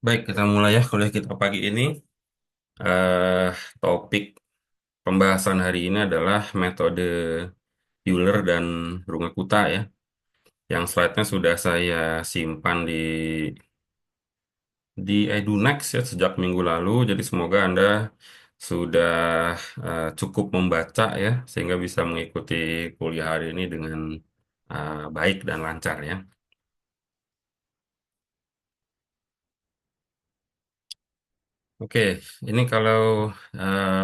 Baik, kita mulai ya kuliah kita pagi ini. Eh, Topik pembahasan hari ini adalah metode Euler dan Runge-Kutta ya. Yang slide-nya sudah saya simpan di EduNext ya sejak minggu lalu. Jadi semoga Anda sudah cukup membaca ya sehingga bisa mengikuti kuliah hari ini dengan baik dan lancar ya. Oke, ini kalau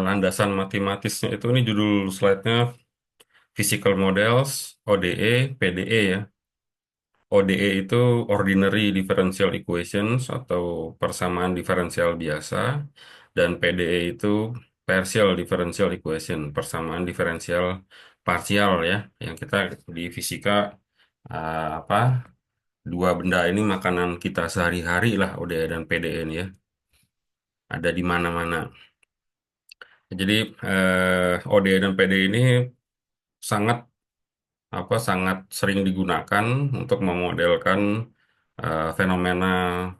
landasan matematisnya itu ini judul slide-nya Physical Models, ODE, PDE ya. ODE itu Ordinary Differential Equations atau persamaan diferensial biasa, dan PDE itu Partial Differential Equation, persamaan diferensial parsial ya. Yang kita di fisika apa dua benda ini makanan kita sehari-hari lah ODE dan PDE ini ya. Ada di mana-mana. Jadi ODE dan PDE ini sangat sangat sering digunakan untuk memodelkan fenomena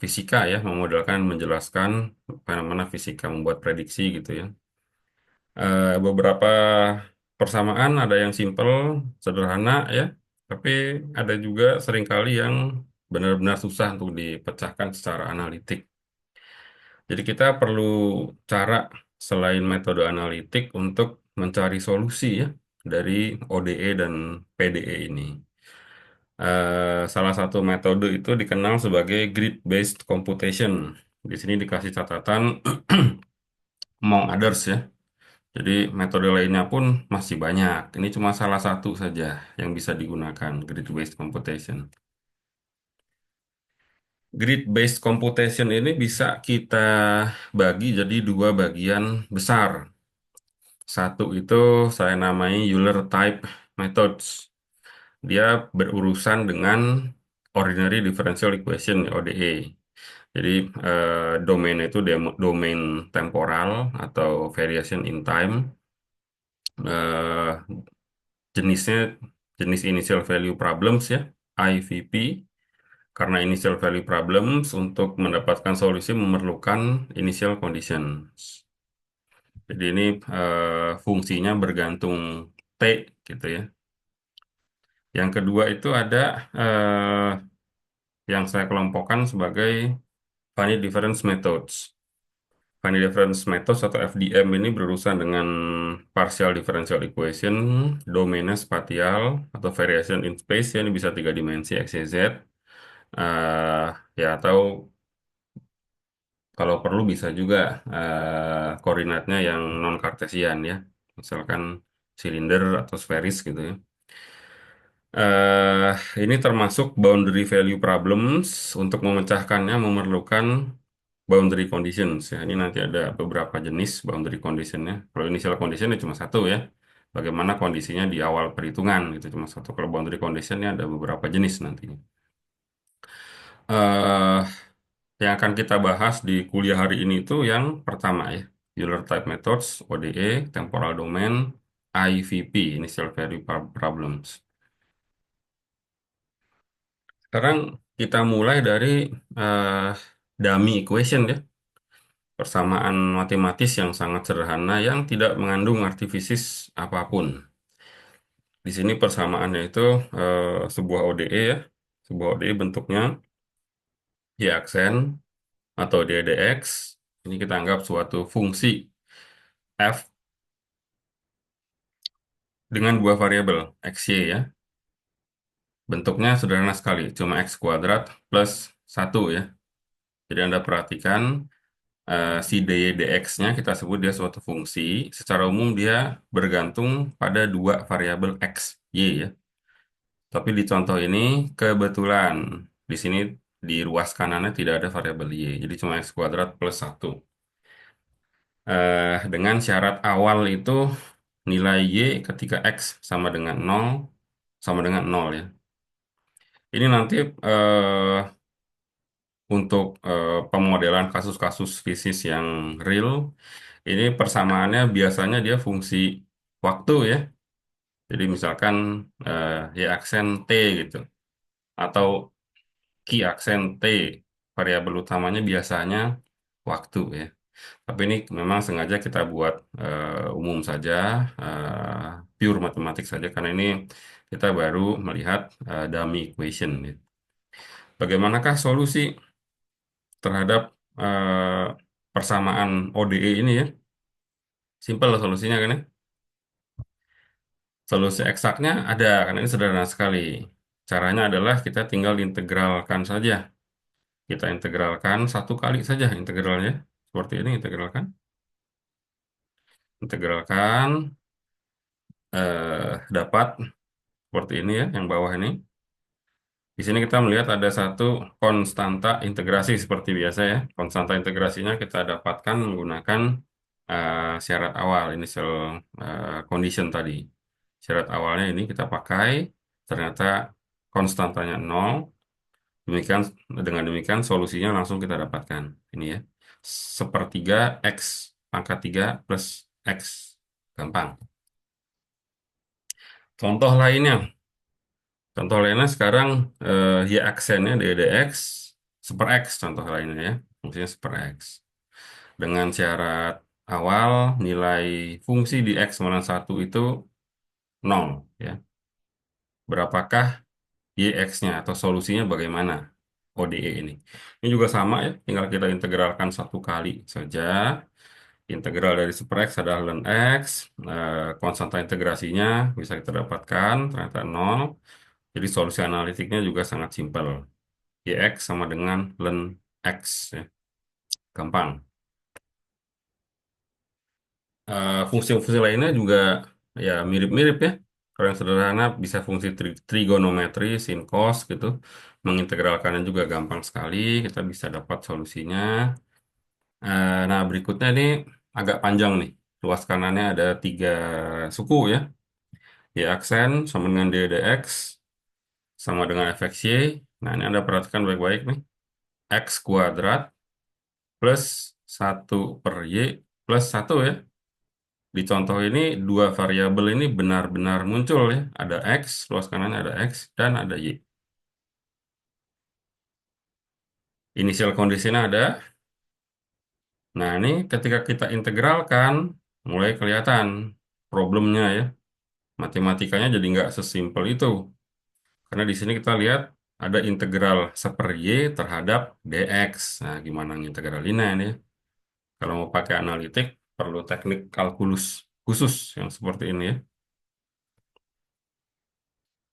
fisika ya, memodelkan, menjelaskan fenomena fisika, membuat prediksi gitu ya. Beberapa persamaan ada yang simple, sederhana ya, tapi ada juga seringkali yang benar-benar susah untuk dipecahkan secara analitik. Jadi kita perlu cara selain metode analitik untuk mencari solusi ya dari ODE dan PDE ini. Salah satu metode itu dikenal sebagai grid-based computation. Di sini dikasih catatan among others ya. Jadi metode lainnya pun masih banyak. Ini cuma salah satu saja yang bisa digunakan, grid-based computation. Grid-based computation ini bisa kita bagi jadi dua bagian besar. Satu itu saya namai Euler type methods. Dia berurusan dengan ordinary differential equation ODE. Jadi domain itu domain temporal atau variation in time. Eh, Jenisnya jenis initial value problems ya, IVP. Karena initial value problems untuk mendapatkan solusi memerlukan initial conditions. Jadi ini fungsinya bergantung T gitu ya. Yang kedua itu ada yang saya kelompokkan sebagai finite difference methods. Finite difference methods atau FDM ini berurusan dengan partial differential equation, domainnya spatial atau variation in space, ya ini bisa tiga dimensi X, Y, Z. Eh, Ya atau kalau perlu bisa juga koordinatnya yang non kartesian ya, misalkan silinder atau sferis gitu ya. eh ini termasuk boundary value problems. Untuk memecahkannya memerlukan boundary conditions ya. Ini nanti ada beberapa jenis boundary conditionnya. Kalau initial conditionnya cuma satu ya. Bagaimana kondisinya di awal perhitungan gitu cuma satu. Kalau boundary conditionnya ada beberapa jenis nantinya. eh yang akan kita bahas di kuliah hari ini itu yang pertama ya. Euler Type Methods, ODE, Temporal Domain, IVP, Initial Value Problems. Sekarang kita mulai dari eh, dummy equation ya, persamaan matematis yang sangat sederhana yang tidak mengandung artifisis apapun. Di sini persamaannya itu sebuah ODE ya, sebuah ODE bentuknya y aksen atau ddx. Ini kita anggap suatu fungsi f dengan dua variabel x, y ya. Bentuknya sederhana sekali, cuma x kuadrat plus satu ya. Jadi Anda perhatikan si dy dx-nya kita sebut dia suatu fungsi. Secara umum dia bergantung pada dua variabel x, y ya. Tapi di contoh ini kebetulan di sini di ruas kanannya tidak ada variabel y. Jadi cuma x kuadrat plus satu. Dengan syarat awal itu nilai y ketika x sama dengan nol sama dengan nol ya. Ini nanti untuk pemodelan kasus-kasus fisis yang real, ini persamaannya biasanya dia fungsi waktu ya. Jadi misalkan y aksen t gitu, atau q aksen t variabel utamanya biasanya waktu ya. Tapi ini memang sengaja kita buat umum saja, pure matematik saja, karena ini kita baru melihat dummy equation. Ya. Bagaimanakah solusi terhadap eh, persamaan ODE ini ya? Simpel solusinya kan ya? Solusi eksaknya ada, karena ini sederhana sekali. Caranya adalah kita tinggal integralkan saja. Kita integralkan satu kali saja integralnya. Seperti ini integralkan. Integralkan dapat seperti ini ya, yang bawah ini. Di sini kita melihat ada satu konstanta integrasi seperti biasa ya. Konstanta integrasinya kita dapatkan menggunakan syarat awal, initial condition tadi. Syarat awalnya ini kita pakai, ternyata konstantanya 0. Demikian, dengan demikian solusinya langsung kita dapatkan. Ini ya, sepertiga X pangkat 3 plus X. Gampang. Contoh lainnya. Contoh lainnya sekarang Y aksennya dx super X, contoh lainnya ya. Fungsinya super X. Dengan syarat awal nilai fungsi di X mana 1 itu 0 ya. Berapakah YX-nya atau solusinya bagaimana ODE ini? Ini juga sama ya, tinggal kita integralkan satu kali saja. Integral dari super X adalah ln X, konstanta integrasinya bisa kita dapatkan, ternyata 0. Jadi solusi analitiknya juga sangat simpel. YX sama dengan ln X. Ya. Gampang. Fungsi-fungsi lainnya juga ya mirip-mirip ya. Kalau yang sederhana bisa fungsi trigonometri, sin, cos gitu. Mengintegralkannya juga gampang sekali. Kita bisa dapat solusinya. Nah, berikutnya ini agak panjang nih. Luas kanannya ada tiga suku ya. Y aksen sama dengan d dx sama dengan fx y. Nah, ini Anda perhatikan baik-baik nih. X kuadrat plus 1/y plus 1 ya. Di contoh ini, dua variabel ini benar-benar muncul ya. Ada X, luas kanannya ada X, dan ada Y. Inisial kondisinya ada. Nah, ini ketika kita integralkan, mulai kelihatan problemnya ya. Matematikanya jadi nggak sesimpel itu. Karena di sini kita lihat ada integral seper Y terhadap dx. Nah, gimana integralinnya ini? Kalau mau pakai analitik, perlu teknik kalkulus khusus yang seperti ini ya.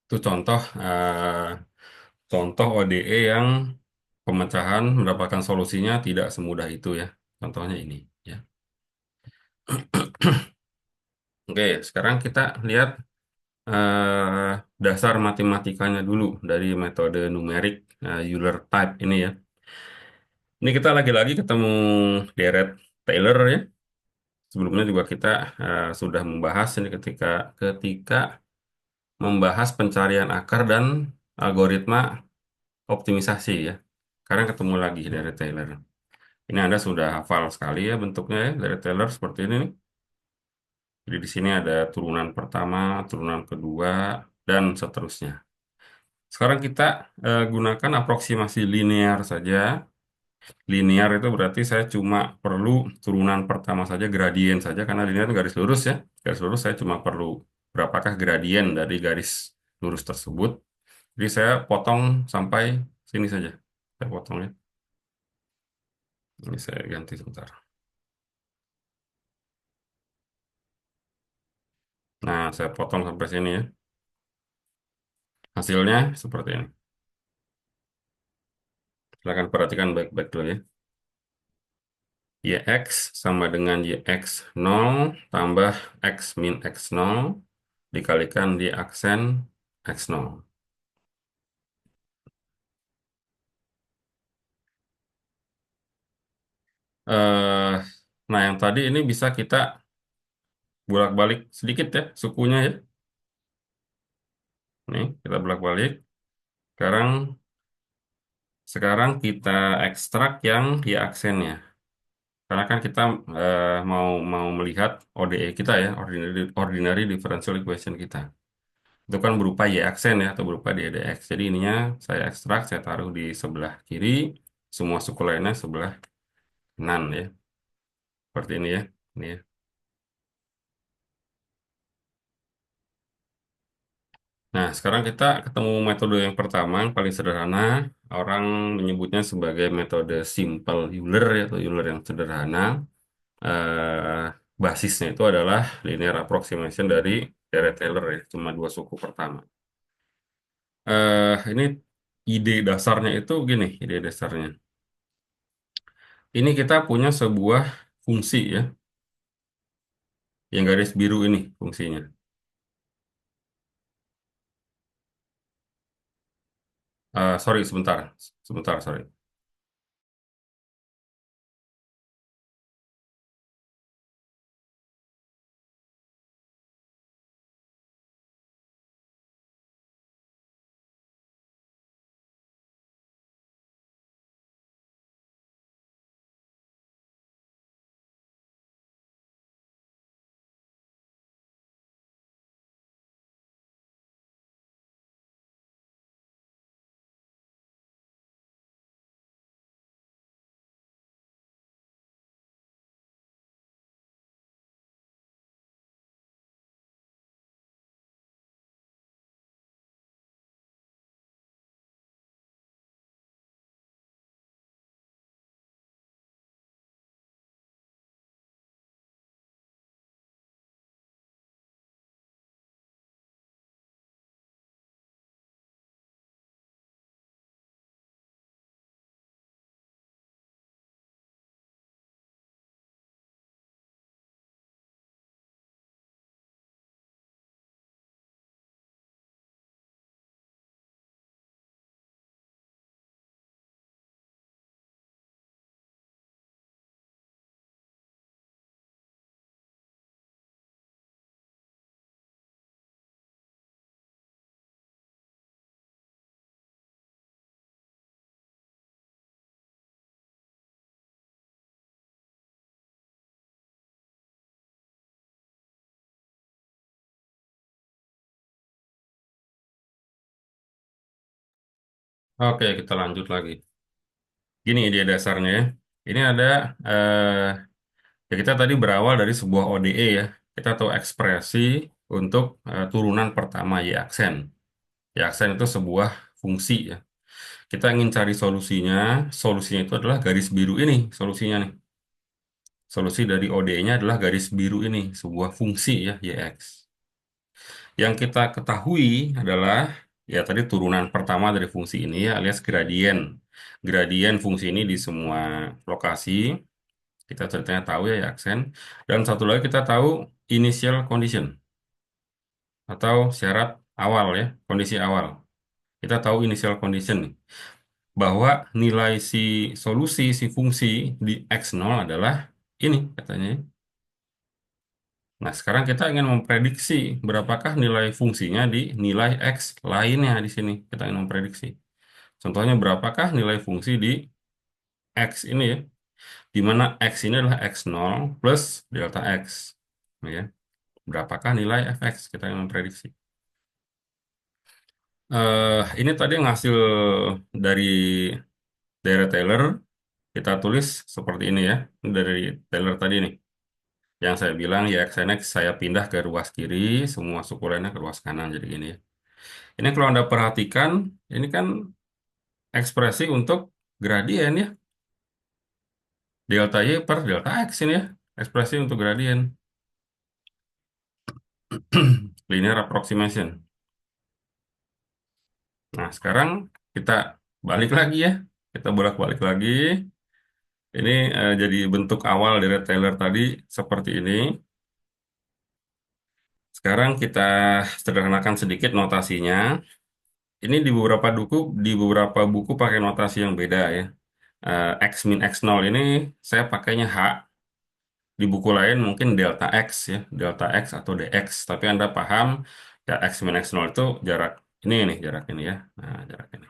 Itu contoh ODE yang pemecahan mendapatkan solusinya tidak semudah itu ya. Contohnya ini ya. Oke, sekarang kita lihat dasar matematikanya dulu dari metode numerik Euler type ini ya. Ini kita lagi-lagi ketemu deret Taylor ya. Sebelumnya juga kita sudah membahas ini ketika ketika membahas pencarian akar dan algoritma optimisasi ya. Sekarang ketemu lagi deret Taylor. Ini Anda sudah hafal sekali ya bentuknya ya dari Taylor seperti ini nih. Jadi di sini ada turunan pertama, turunan kedua, dan seterusnya. Sekarang kita gunakan aproksimasi linear saja. Linear itu berarti saya cuma perlu turunan pertama saja, gradien saja, karena linear itu garis lurus ya. Garis lurus saya cuma perlu berapakah gradien dari garis lurus tersebut. Jadi saya potong sampai sini saja. Saya potong ya. Ini saya ganti sebentar. Nah, saya potong sampai sini ya. Hasilnya seperti ini. Silakan perhatikan baik-baik dulu ya. YX sama dengan YX 0 tambah X min X 0 dikalikan di aksen X 0. Eh, nah, yang tadi ini bisa kita bolak-balik sedikit ya, sukunya ya. Nih, kita bolak-balik. Sekarang sekarang kita ekstrak yang Y aksennya. Karena kan kita mau mau melihat ODE kita ya, ordinary differential equation kita. Itu kan berupa Y aksen ya, atau berupa dx. Jadi ininya saya ekstrak, saya taruh di sebelah kiri. semua suku lainnya sebelah kanan ya. Seperti ini ya. Ini ya. Nah, sekarang kita ketemu metode yang pertama, yang paling sederhana. Orang menyebutnya sebagai metode simple Euler ya, atau Euler yang sederhana. eh, Basisnya itu adalah linear approximation dari Dirac-Taylor ya, cuma dua suku pertama. Ini ide dasarnya itu gini, ide dasarnya. Ini kita punya sebuah fungsi ya, yang garis biru ini fungsinya. Sorry, sebentar, sebentar, sorry. Oke, kita lanjut lagi. Gini ide dasarnya ya. Ini ada, eh, ya kita tadi berawal dari sebuah ODE ya. Kita tahu ekspresi untuk turunan pertama Y aksen. Y aksen itu sebuah fungsi ya. Kita ingin cari solusinya. Solusinya itu adalah garis biru ini, solusinya nih. Solusi dari ODE-nya adalah garis biru ini, sebuah fungsi ya, YX. Yang kita ketahui adalah, ya tadi turunan pertama dari fungsi ini ya, alias gradien. Gradien fungsi ini di semua lokasi, kita ceritanya tahu ya, aksen. Dan satu lagi kita tahu initial condition, atau syarat awal ya, kondisi awal. Kita tahu initial condition nih, bahwa nilai si solusi, si fungsi di x0 adalah ini katanya, ya. Nah, sekarang kita ingin memprediksi berapakah nilai fungsinya di nilai X lainnya di sini. Kita ingin memprediksi. Contohnya berapakah nilai fungsi di X ini ya. Di mana X ini adalah X0 plus delta X. Ya. Berapakah nilai fx? Kita ingin memprediksi. Ini tadi yang hasil dari daerah Taylor. Kita tulis seperti ini ya. Ini dari Taylor tadi nih. Yang saya bilang ya X N X saya pindah ke ruas kiri, semua suku lainnya ke ruas kanan. Jadi gini ya. Ini kalau Anda perhatikan, ini kan ekspresi untuk gradien ya. Delta Y per delta X ini ya. Ekspresi untuk gradien. Linear approximation. Nah, sekarang kita balik lagi ya. Kita bolak-balik lagi. Ini jadi bentuk awal dari Taylor tadi seperti ini. Sekarang kita sederhanakan sedikit notasinya. Ini di beberapa buku pakai notasi yang beda ya. X min X0 ini saya pakainya H. Di buku lain mungkin delta X ya, delta X atau DX. Tapi Anda paham, ya X min X0 itu jarak ini nih, jarak ini ya. Nah, jarak ini.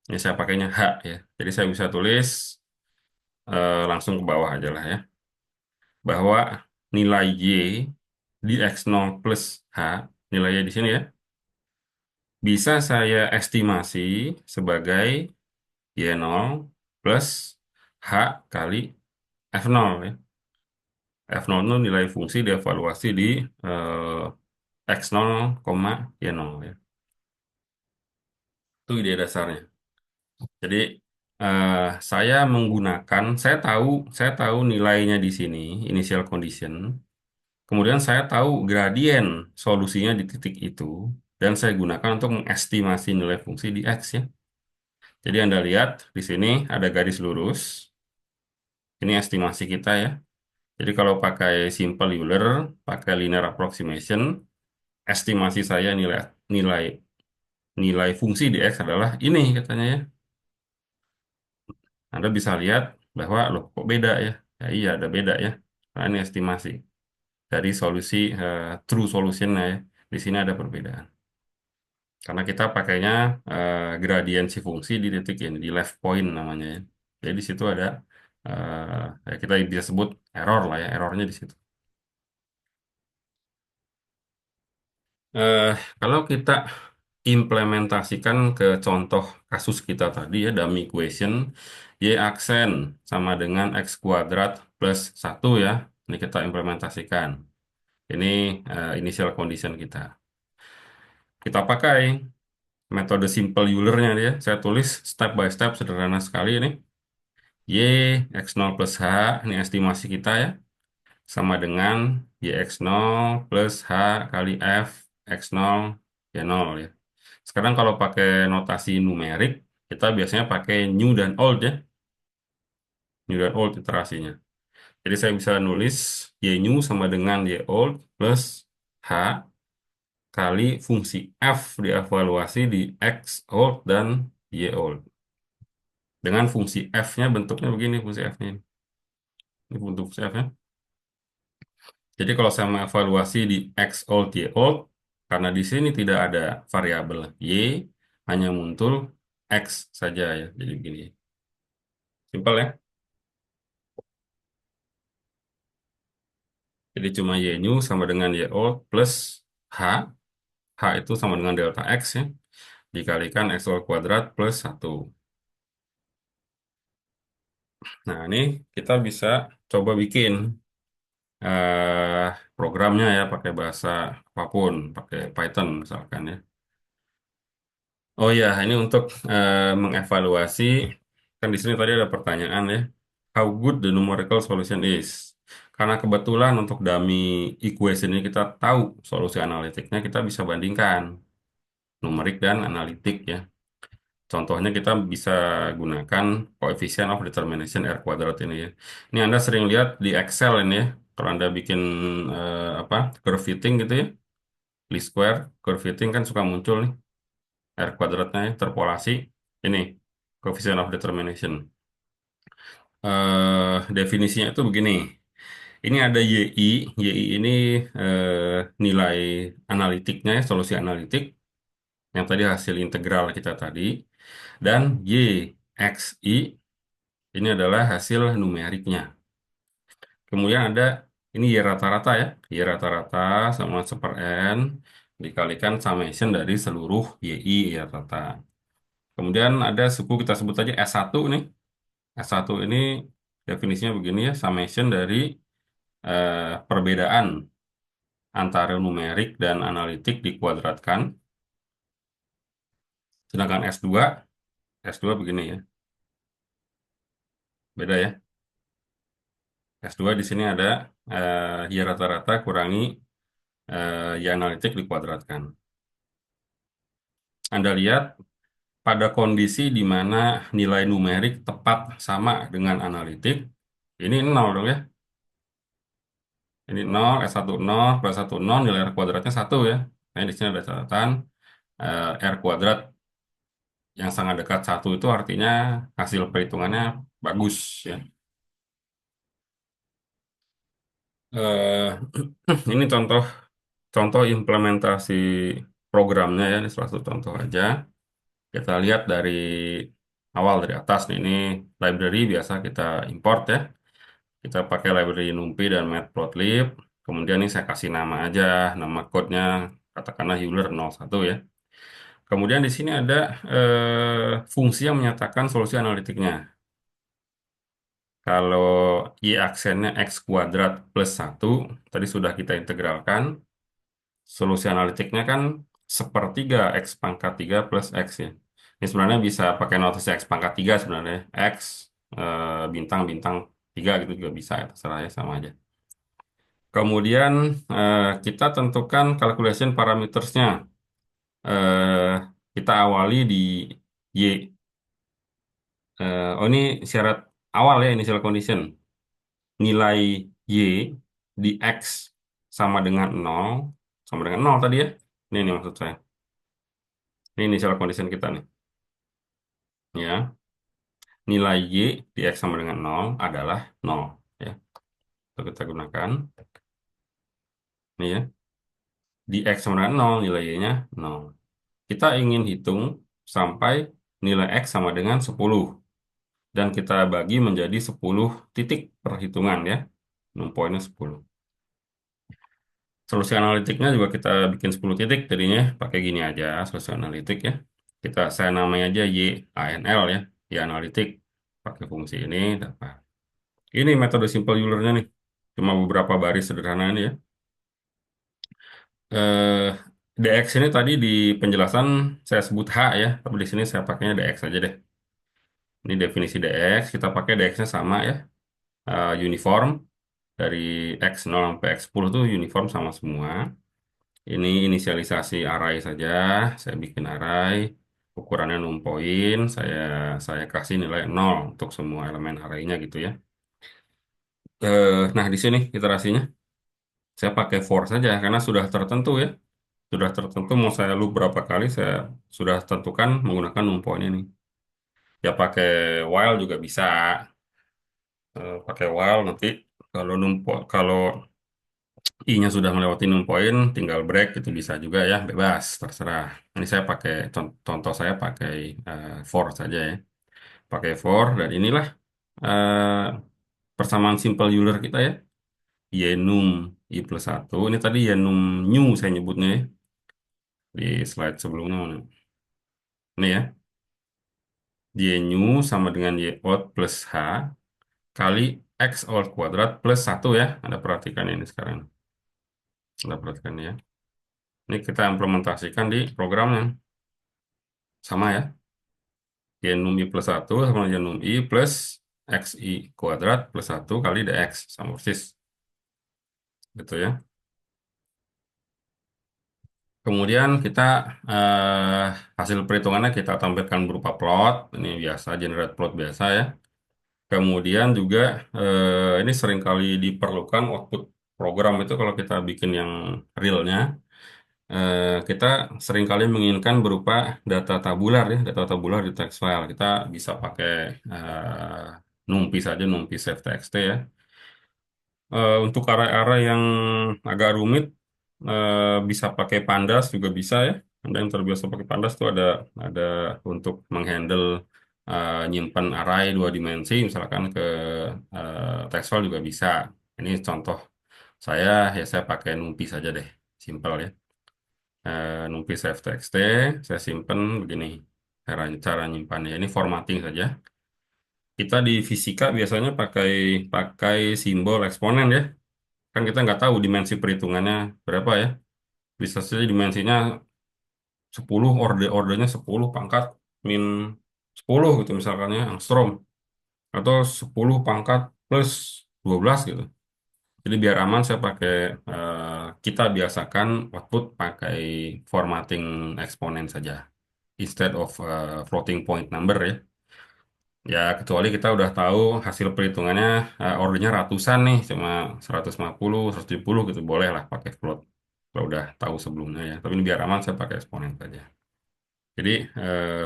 Ini saya pakainya H ya. Jadi saya bisa tulis langsung ke bawah aja lah ya. Bahwa nilai Y di X0 plus H, nilainya di sini ya, bisa saya estimasi sebagai Y0 plus H kali F0 ya. F0 itu nilai fungsi dievaluasi di X0, Y0 ya. Itu ide dasarnya. Jadi eh, saya tahu nilainya di sini, initial condition. Kemudian saya tahu gradien solusinya di titik itu, dan saya gunakan untuk mengestimasi nilai fungsi di X ya. Jadi Anda lihat di sini ada garis lurus, ini estimasi kita ya. Jadi kalau pakai simple Euler, pakai linear approximation, estimasi saya nilai nilai nilai fungsi di X adalah ini katanya ya. Anda bisa lihat bahwa loh kok beda ya? Ya iya ada beda ya. Nah, ini estimasi dari solusi true solution ya. Di sini ada perbedaan. Karena kita pakainya gradiensi fungsi di titik ini, di left point namanya ya. Jadi di situ ada ya kita bisa sebut error lah ya, errornya di situ. Eh, Kalau kita implementasikan ke contoh kasus kita tadi ya, dummy equation, Y aksen sama dengan X kuadrat plus 1 ya. Ini kita implementasikan. Ini initial condition kita. Kita pakai metode simple Euler-nya dia. Saya tulis step by step sederhana sekali ini. Y X0 plus H, ini estimasi kita ya. Sama dengan Y X0 plus H kali F X0 Y0 ya. Sekarang kalau pakai notasi numerik, kita biasanya pakai new dan old ya. New dan old iterasinya. Jadi saya bisa nulis Y new sama dengan Y old plus H kali fungsi F dievaluasi di X old dan Y old. Dengan fungsi F-nya bentuknya begini fungsi F-nya. Ini bentuk fungsi F-nya. Jadi kalau saya mengevaluasi di X old, Y old, karena di sini tidak ada variabel Y, hanya muncul X saja ya. Jadi begini. Simpel ya. Jadi cuma Y new sama dengan Y old plus H. H itu sama dengan delta X ya. Dikalikan X old kuadrat plus 1. Nah ini kita bisa coba bikin eh, programnya ya pakai bahasa apapun. Pakai Python misalkan ya. Oh ya, ini untuk mengevaluasi, kan di sini tadi ada pertanyaan ya, how good the numerical solution is. Karena kebetulan untuk dummy equation ini kita tahu solusi analitiknya, kita bisa bandingkan numerik dan analitik ya. Contohnya kita bisa gunakan coefficient of determination R kuadrat ini ya. Ini Anda sering lihat di Excel ini ya, kalau Anda bikin apa curve fitting gitu ya, least square curve fitting kan suka muncul nih. R kuadratnya ya, terpolasi. Ini, coefficient of determination. Definisinya itu begini. Ini ada YI. YI ini nilai analitiknya, ya, solusi analitik. Yang tadi hasil integral kita tadi. Dan YXI ini adalah hasil numeriknya. Kemudian ada, ini Y rata-rata ya. Y rata-rata sama 1/n dikalikan summation dari seluruh YI Y rata. Kemudian ada suku kita sebut aja S1 nih. S1 ini definisinya begini ya, summation dari perbedaan antara numerik dan analitik dikuadratkan. Sedangkan S2 begini ya. Beda ya. S2 di sini ada Y rata-rata kurangi Y analitik dikuadratkan. Anda lihat pada kondisi di mana nilai numerik tepat sama dengan analitik, ini nol dong ya. Ini nol S1 nol, plus 1 nol, nilai R kuadratnya 1 ya. Nah, di sini ada catatan R kuadrat yang sangat dekat 1 itu artinya hasil perhitungannya bagus ya. Eh, ini contoh contoh implementasi programnya ya, ini salah satu contoh aja. Kita lihat dari awal dari atas nih, ini library biasa kita import ya. Kita pakai library NumPy dan Matplotlib. Kemudian ini saya kasih nama aja, nama code-nya katakanlah Euler 01 ya. Kemudian di sini ada fungsi yang menyatakan solusi analitiknya. Kalau Y aksennya X kuadrat plus satu tadi sudah kita integralkan. Solusi analitiknya kan sepertiga X pangkat 3 plus X ya. Ini sebenarnya bisa pakai notation X pangkat 3 sebenarnya. X bintang-bintang 3 gitu juga bisa ya, terserah ya sama aja. Kemudian kita tentukan calculation parametersnya. Eh, kita awali di Y. Oh ini syarat awal ya, initial condition. Nilai Y di X sama dengan nol, sama dengan nol tadi ya. Ini maksud saya. Ini initial condition kita nih. Ya, nilai Y di X sama dengan nol adalah nol. Ya, itu kita gunakan. Ini ya, di X sama dengan nol, nilai Y-nya nol. Kita ingin hitung sampai nilai X sama dengan 10. Dan kita bagi menjadi 10 titik perhitungan ya. Poinnya 10. Solusi analitiknya juga kita bikin 10 titik, jadinya pakai gini aja solusi analitik ya. Saya namanya aja YANL ya, Y analitik. Pakai fungsi ini dapat. Ini metode simple Euler-nya nih. Cuma beberapa baris sederhana ini ya. Eh, DX ini tadi di penjelasan saya sebut H ya, tapi di sini saya pakainya DX aja deh. Ini definisi DX, kita pakai DX-nya sama ya. Uniform dari X0 sampai X10 tuh uniform sama semua. Ini inisialisasi array saja. Saya bikin array, ukurannya 6 poin. Saya kasih nilai 0 untuk semua elemen arraynya gitu ya. Nah, di sini iterasinya saya pakai for saja karena sudah tertentu ya. Sudah tertentu mau saya loop berapa kali saya sudah tentukan menggunakan num point ini. Ya pakai while juga bisa. Pakai while nanti kalau I-nya sudah melewati num point, tinggal break itu bisa juga ya, bebas, terserah. Ini saya pakai contoh saya pakai for saja ya. Pakai for dan inilah eh, persamaan simple Euler kita ya. Y num I plus satu. Ini tadi Y num new saya nyebutnya ya. Di slide sebelumnya mana? Ini ya. Y new sama dengan Y out plus H kali X all kuadrat plus satu ya. Anda perhatikan ini sekarang. Anda perhatikan ya. Ini kita implementasikan di programnya. Sama ya. Y num I plus satu sama Y num I plus XI kuadrat plus satu kali DX. Sama persis. Gitu ya. Kemudian kita hasil perhitungannya kita tampilkan berupa plot. Ini biasa, generate plot biasa ya. Kemudian juga ini seringkali diperlukan output program itu kalau kita bikin yang realnya, kita seringkali menginginkan berupa data tabular ya, data tabular di text file. Kita bisa pakai NumPy saja, NumPy save txt ya. Untuk array-array yang agak rumit, bisa pakai Pandas juga bisa ya. Anda yang terbiasa pakai Pandas itu ada untuk menghandle nyimpan array dua dimensi, misalkan ke text file juga bisa. Ini contoh saya ya saya pakai NumPy saja deh, simple ya. NumPy save txt, saya simpen begini cara nyimpannya. Ini formatting saja. Kita di fisika biasanya pakai pakai simbol eksponen ya. Kan kita nggak tahu dimensi perhitungannya berapa ya. Bisa saja dimensinya 10 ordernya 10 pangkat min 10 gitu misalkan ya, angstrom. Atau 10 pangkat plus 12 gitu. Jadi biar aman saya pakai, kita biasakan output pakai formatting eksponen saja. Instead of floating point number ya. Ya, kecuali kita udah tahu hasil perhitungannya ordernya ratusan nih, cuma 150, 170 gitu, boleh lah pakai float. Kalau udah tahu sebelumnya ya. Tapi ini biar aman saya pakai eksponen saja. Jadi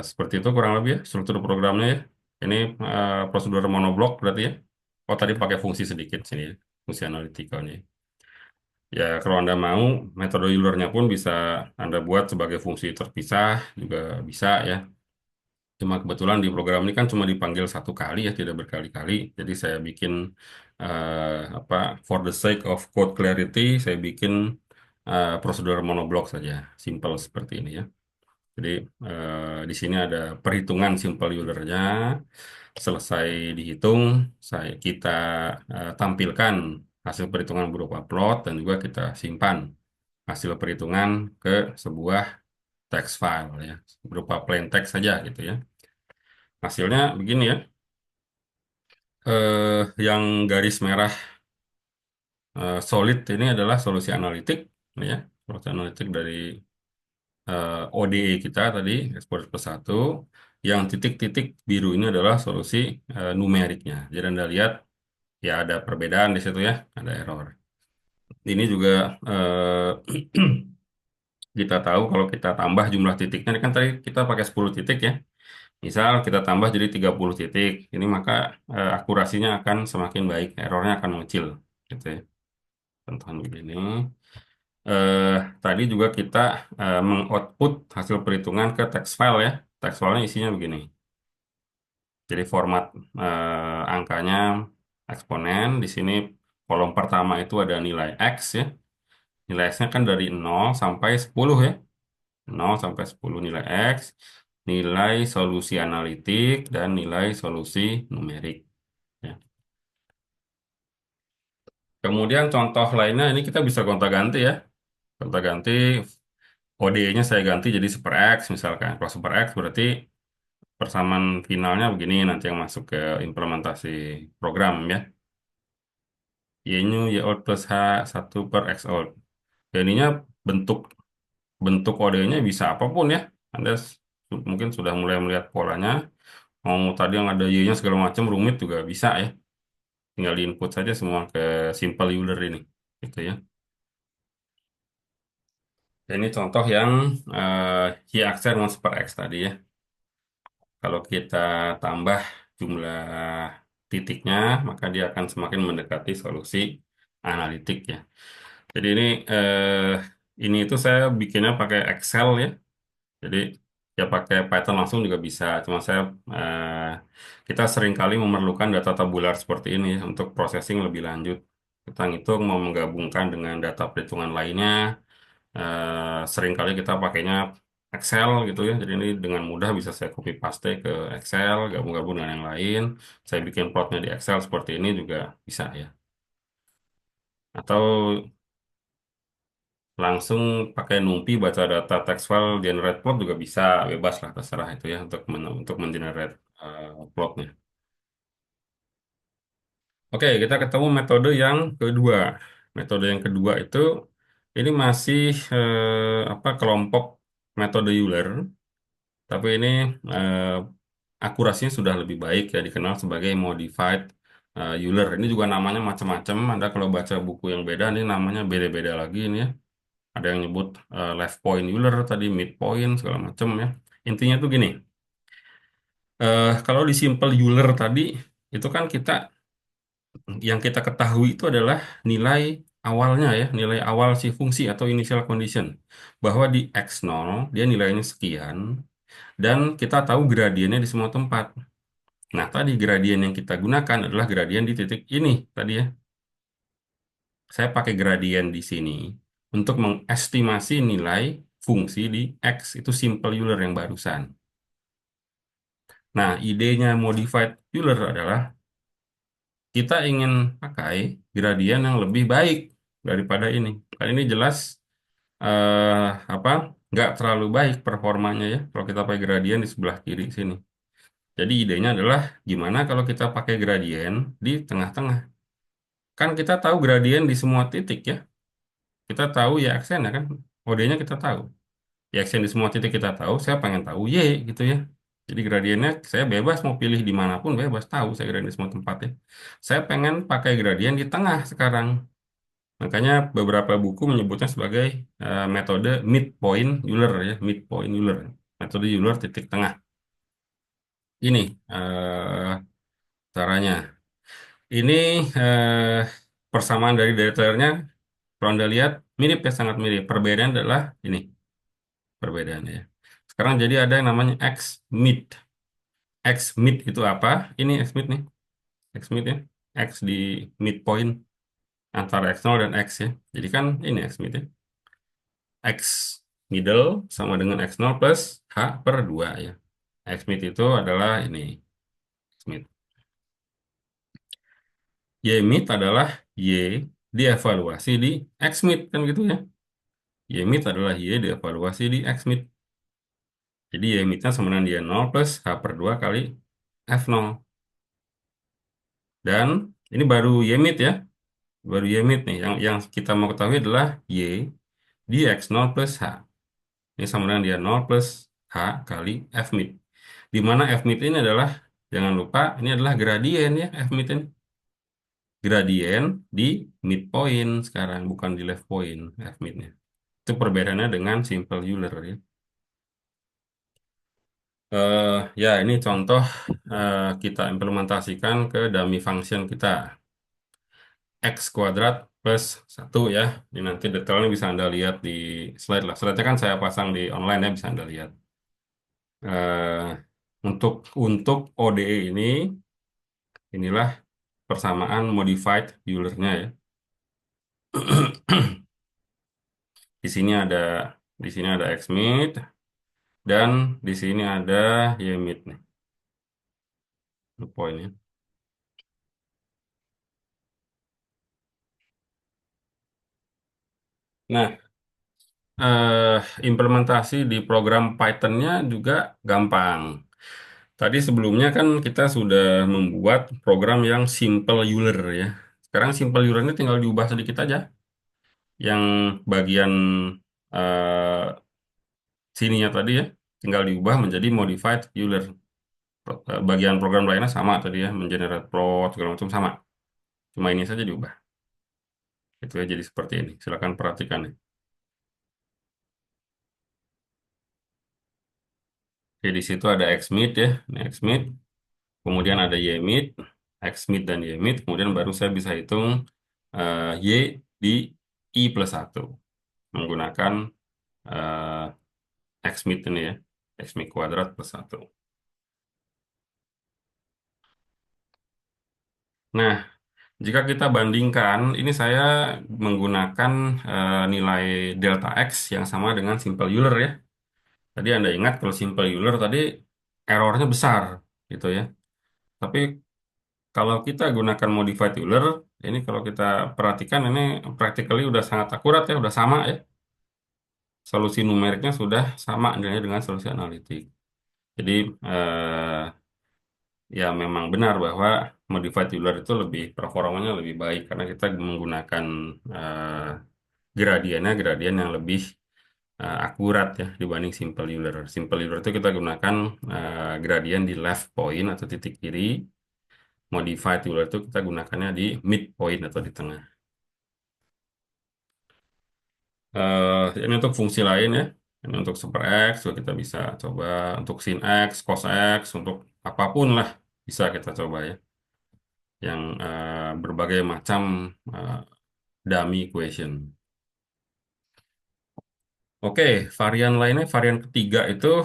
seperti itu kurang lebih ya struktur programnya ya. Ini prosedur monoblok berarti ya. Oh tadi pakai fungsi sedikit sini ya, fungsi analitikalnya. Ya kalau Anda mau metode Euler-nya pun bisa Anda buat sebagai fungsi terpisah juga bisa ya. Cuma kebetulan di program ini kan cuma dipanggil satu kali ya, tidak berkali-kali. Jadi saya bikin apa for the sake of code clarity, saya bikin prosedur monoblok saja, simple seperti ini ya. Jadi di sini ada perhitungan simple Euler-nya. Selesai dihitung, kita tampilkan hasil perhitungan berupa plot dan juga kita simpan hasil perhitungan ke sebuah text file ya, berupa plain text saja gitu ya. Hasilnya begini ya. Yang garis merah solid ini adalah solusi analitik ya, solusi analitik dari ODE kita tadi, ekspor plus satu. Yang titik-titik biru ini adalah solusi numeriknya. Jadi Anda lihat ya ada perbedaan di situ ya, ada error. Ini juga kita tahu kalau kita tambah jumlah titiknya, ini kan tadi kita pakai 10 titik ya. Misal kita tambah jadi 30 titik, ini maka akurasinya akan semakin baik, errornya akan mengecil gitu ya. Contohnya begini. eh, Tadi juga kita mengoutput hasil perhitungan ke text file ya. Text file-nya isinya begini. Jadi format angkanya eksponen. Di sini kolom pertama itu ada nilai X ya. Nilai X-nya kan dari 0 sampai 10 ya. 0 sampai 10 nilai X. Nilai solusi analitik dan nilai solusi numerik. Ya. Kemudian contoh lainnya ini kita bisa gonta-ganti ya. Gonta-ganti ODE-nya saya ganti jadi super X misalkan. Kalau super X berarti persamaan finalnya begini nanti yang masuk ke implementasi program ya. Y-nya Y out plus H 1/X out. Dan ininya bentuk bentuk ODE-nya bisa apapun ya. Anda mungkin sudah mulai melihat polanya. Mau tadi yang ada Y-nya segala macam rumit juga bisa ya. Tinggal di input saja semua ke simple Euler ini. Gitu ya. Dan ini contoh yang Y aksen dengan super X tadi ya. Kalau kita tambah jumlah titiknya, maka dia akan semakin mendekati solusi analitik ya. Jadi ini itu saya bikinnya pakai Excel ya. Jadi ya pakai Python langsung juga bisa. Cuma kita seringkali memerlukan data tabular seperti ini ya, untuk processing lebih lanjut. Kita ngitung mau menggabungkan dengan data perhitungan lainnya. Seringkali kita pakainya Excel gitu ya. Jadi ini dengan mudah bisa saya copy paste ke Excel, gabung-gabung dengan yang lain. Saya bikin plotnya di Excel seperti ini juga bisa ya. Atau langsung pakai NumPy baca data text file generate plot juga bisa, bebas lah terserah itu ya untuk untuk mengenerate plotnya. Oke, kita ketemu metode yang kedua. Metode yang kedua itu ini masih apa kelompok metode Euler. Tapi ini eh, akurasinya sudah lebih baik ya dikenal sebagai modified Euler. Ini juga namanya macam-macam. Anda kalau baca buku yang beda ini namanya beda-beda lagi ini ya. Ada yang nyebut left point Euler tadi, mid point segala macam ya. Intinya tuh gini. Kalau di simple Euler tadi itu kan yang kita ketahui itu adalah nilai awalnya ya, nilai awal si fungsi atau initial condition bahwa di x0 dia nilainya sekian dan kita tahu gradiennya di semua tempat. Nah, tadi gradien yang kita gunakan adalah gradien di titik ini tadi ya. Saya pakai gradien di sini untuk mengestimasi nilai fungsi di X itu simple Euler yang barusan. Nah, idenya modified Euler adalah kita ingin pakai gradien yang lebih baik daripada ini. Kan ini jelas eh, apa nggak terlalu baik performanya ya kalau kita pakai gradien di sebelah kiri sini. Jadi idenya adalah gimana kalau kita pakai gradien di tengah-tengah. Kan kita tahu gradien di semua titik ya. Kita tahu y aksen ya kan. OD-nya kita tahu. Y aksen di semua titik kita tahu. Saya pengen tahu y gitu ya. Jadi gradiennya saya bebas mau pilih dimanapun bebas tahu saya gradien di semua tempat ya. Saya pengen pakai gradien di tengah sekarang. Makanya beberapa buku menyebutnya sebagai metode midpoint Euler ya, midpoint Euler. Metode Euler titik tengah. Ini caranya. Ini persamaan dari delta-nya kalau Anda lihat mirip ya sangat mirip. Perbedaan adalah ini perbedaannya. Sekarang jadi ada yang namanya X mid. X mid itu apa? Ini X mid nih. X mid ya. X di midpoint antara X0 dan X ya. Jadi kan ini X mid ya. X middle sama dengan X nol plus H per 2 ya. X mid itu adalah ini. X mid. Y mid adalah Y dievaluasi di X mid kan gitu ya. Y mid adalah Y dievaluasi di X mid. Jadi Y midnya sama dengan Y nol plus H per 2 kali F nol. Dan ini baru Y mid ya. Baru Y mid nih. Yang kita mau ketahui adalah Y di X nol plus H. Ini sama dengan dia nol plus H kali F mid. Di mana F mid ini adalah, jangan lupa, ini adalah gradien ya, F mid ini. Gradien di midpoint sekarang, bukan di left point F midnya. Itu perbedaannya dengan simple Euler ya. Ya, ini contoh kita implementasikan ke dummy function kita. X kuadrat plus 1 ya. Ini nanti detailnya bisa Anda lihat di slide lah. Slide-nya kan saya pasang di online ya, bisa Anda lihat. eh, untuk ODE ini, inilah persamaan modified Euler-nya ya. Di sini ada di sini ada X mid dan di sini ada Y mid nih, poinnya. Nah, eh, implementasi di program Python-nya juga gampang. Tadi sebelumnya kan kita sudah membuat program yang simple Euler ya. Sekarang simple Euler ini tinggal diubah sedikit aja. Yang bagian eh, sininya tadi ya, tinggal diubah menjadi modified Euler. Bagian program lainnya sama tadi ya, mengenerate plot segala macam sama. Cuma ini saja diubah. Itu ya jadi seperti ini. Silakan perhatikan ya. Oke, di situ ada X mid ya, ini X mid. Kemudian ada Y mid, X mid dan Y mid. Kemudian baru saya bisa hitung Y di I plus 1 menggunakan X mid ini ya, X mid kuadrat plus 1. Nah, jika kita bandingkan, ini saya menggunakan nilai delta X yang sama dengan simple Euler ya. Tadi Anda ingat kalau simple Euler tadi errornya besar gitu ya. Tapi kalau kita gunakan modified Euler, ini kalau kita perhatikan ini practically udah sangat akurat ya, udah sama ya. Solusi numeriknya sudah sama dengan solusi analitik. Jadi eh, ya memang benar bahwa modified Euler itu lebih performanya lebih baik karena kita menggunakan gradien yang lebih akurat ya dibanding simple Euler. Simple Euler itu kita gunakan gradien di left point atau titik kiri. Modified Euler itu kita gunakannya di midpoint atau di tengah. Ini untuk fungsi lain ya. Ini untuk super X juga kita bisa coba untuk sin X, cos X, untuk apapun lah bisa kita coba ya. Yang berbagai macam eh, dummy equation. Oke, varian lainnya, varian ketiga itu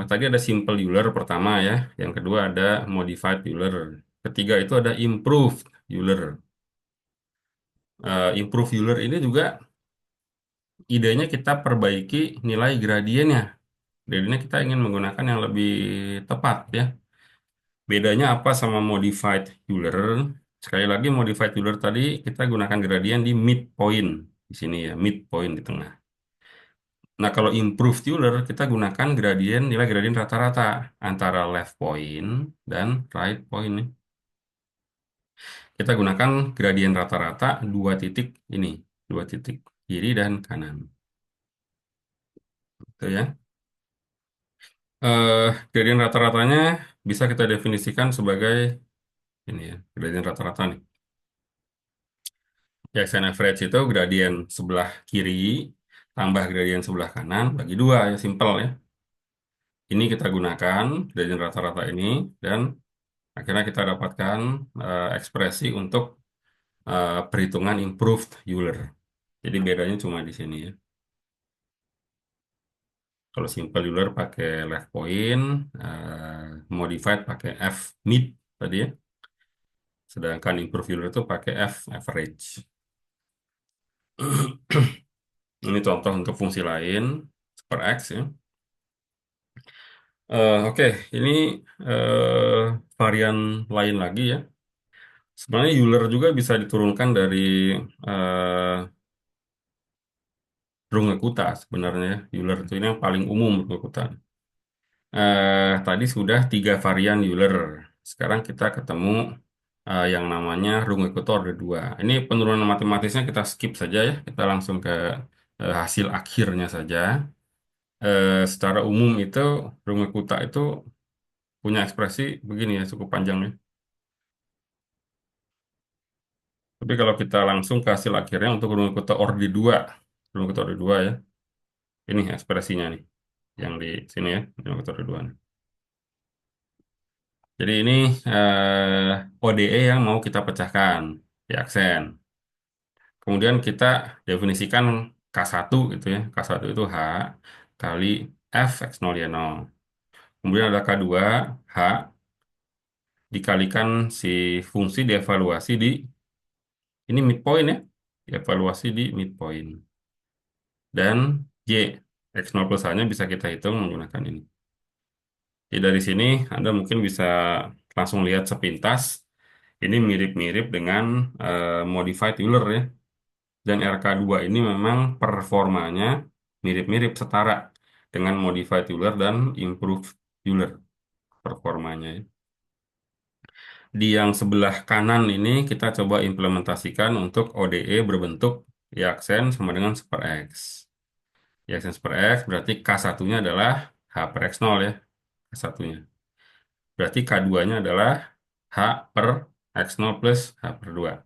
tadi ada simple Euler pertama ya, yang kedua ada modified Euler, ketiga itu ada improved Euler. Improved Euler ini juga idenya kita perbaiki nilai gradiennya. Jadinya kita ingin menggunakan yang lebih tepat ya. Bedanya apa sama modified Euler? Sekali lagi modified Euler tadi kita gunakan gradien di midpoint di sini ya, midpoint di tengah. Nah, kalau improved Euler, kita gunakan nilai gradien rata-rata antara left point dan right point nih. Kita gunakan gradien rata-rata dua titik ini, dua titik kiri dan kanan. Itu ya. Gradien rata-ratanya bisa kita definisikan sebagai ini ya, gradien rata-rata nih. Jackson average itu gradien sebelah kiri tambah gradien sebelah kanan bagi dua ya, simple ya. Ini kita gunakan gradien rata-rata ini dan akhirnya kita dapatkan ekspresi untuk perhitungan improved Euler. Jadi bedanya cuma di sini ya. Kalau simple Euler pakai left point, modified pakai F mid tadi ya. Sedangkan improved Euler itu pakai F average. Ini contoh untuk fungsi lain. per X ya. Oke, ini varian lain lagi ya. Sebenarnya Euler juga bisa diturunkan dari eh, Runge-Kutta sebenarnya ya. Euler itu ini yang paling umum Runge-Kutta. Tadi sudah tiga varian Euler. Sekarang kita ketemu yang namanya Runge-Kutta orde 2. Ini penurunan matematisnya kita skip saja ya. Kita langsung ke hasil akhirnya saja. Secara umum itu Runge-Kutta itu punya ekspresi begini ya, cukup panjang ya. Tapi kalau kita langsung ke hasil akhirnya untuk Runge-Kutta orde 2, Runge-Kutta orde 2 ya. Ini ekspresinya nih, yang di sini ya, Runge-Kutta orde 2. Jadi ini ODE yang mau kita pecahkan di aksen. Kemudian kita definisikan K1 gitu ya. K1 itu H kali F X 0 Y 0. Kemudian ada K2 H dikalikan si fungsi dievaluasi di ini midpoint ya. Dievaluasi di midpoint. Dan Y X 0 plus H-nya bisa kita hitung menggunakan ini. Jadi dari sini Anda mungkin bisa langsung lihat sepintas. Ini mirip-mirip dengan modified Euler ya. Dan RK2 ini memang performanya mirip-mirip setara dengan modified Euler dan improved Euler performanya, ya. Di yang sebelah kanan ini kita coba implementasikan untuk ODE berbentuk Yaksen sama dengan super X. Yaksen super X berarti K1-nya adalah H per X0 ya, K1-nya. Berarti K2-nya adalah H per X0 plus H per 2.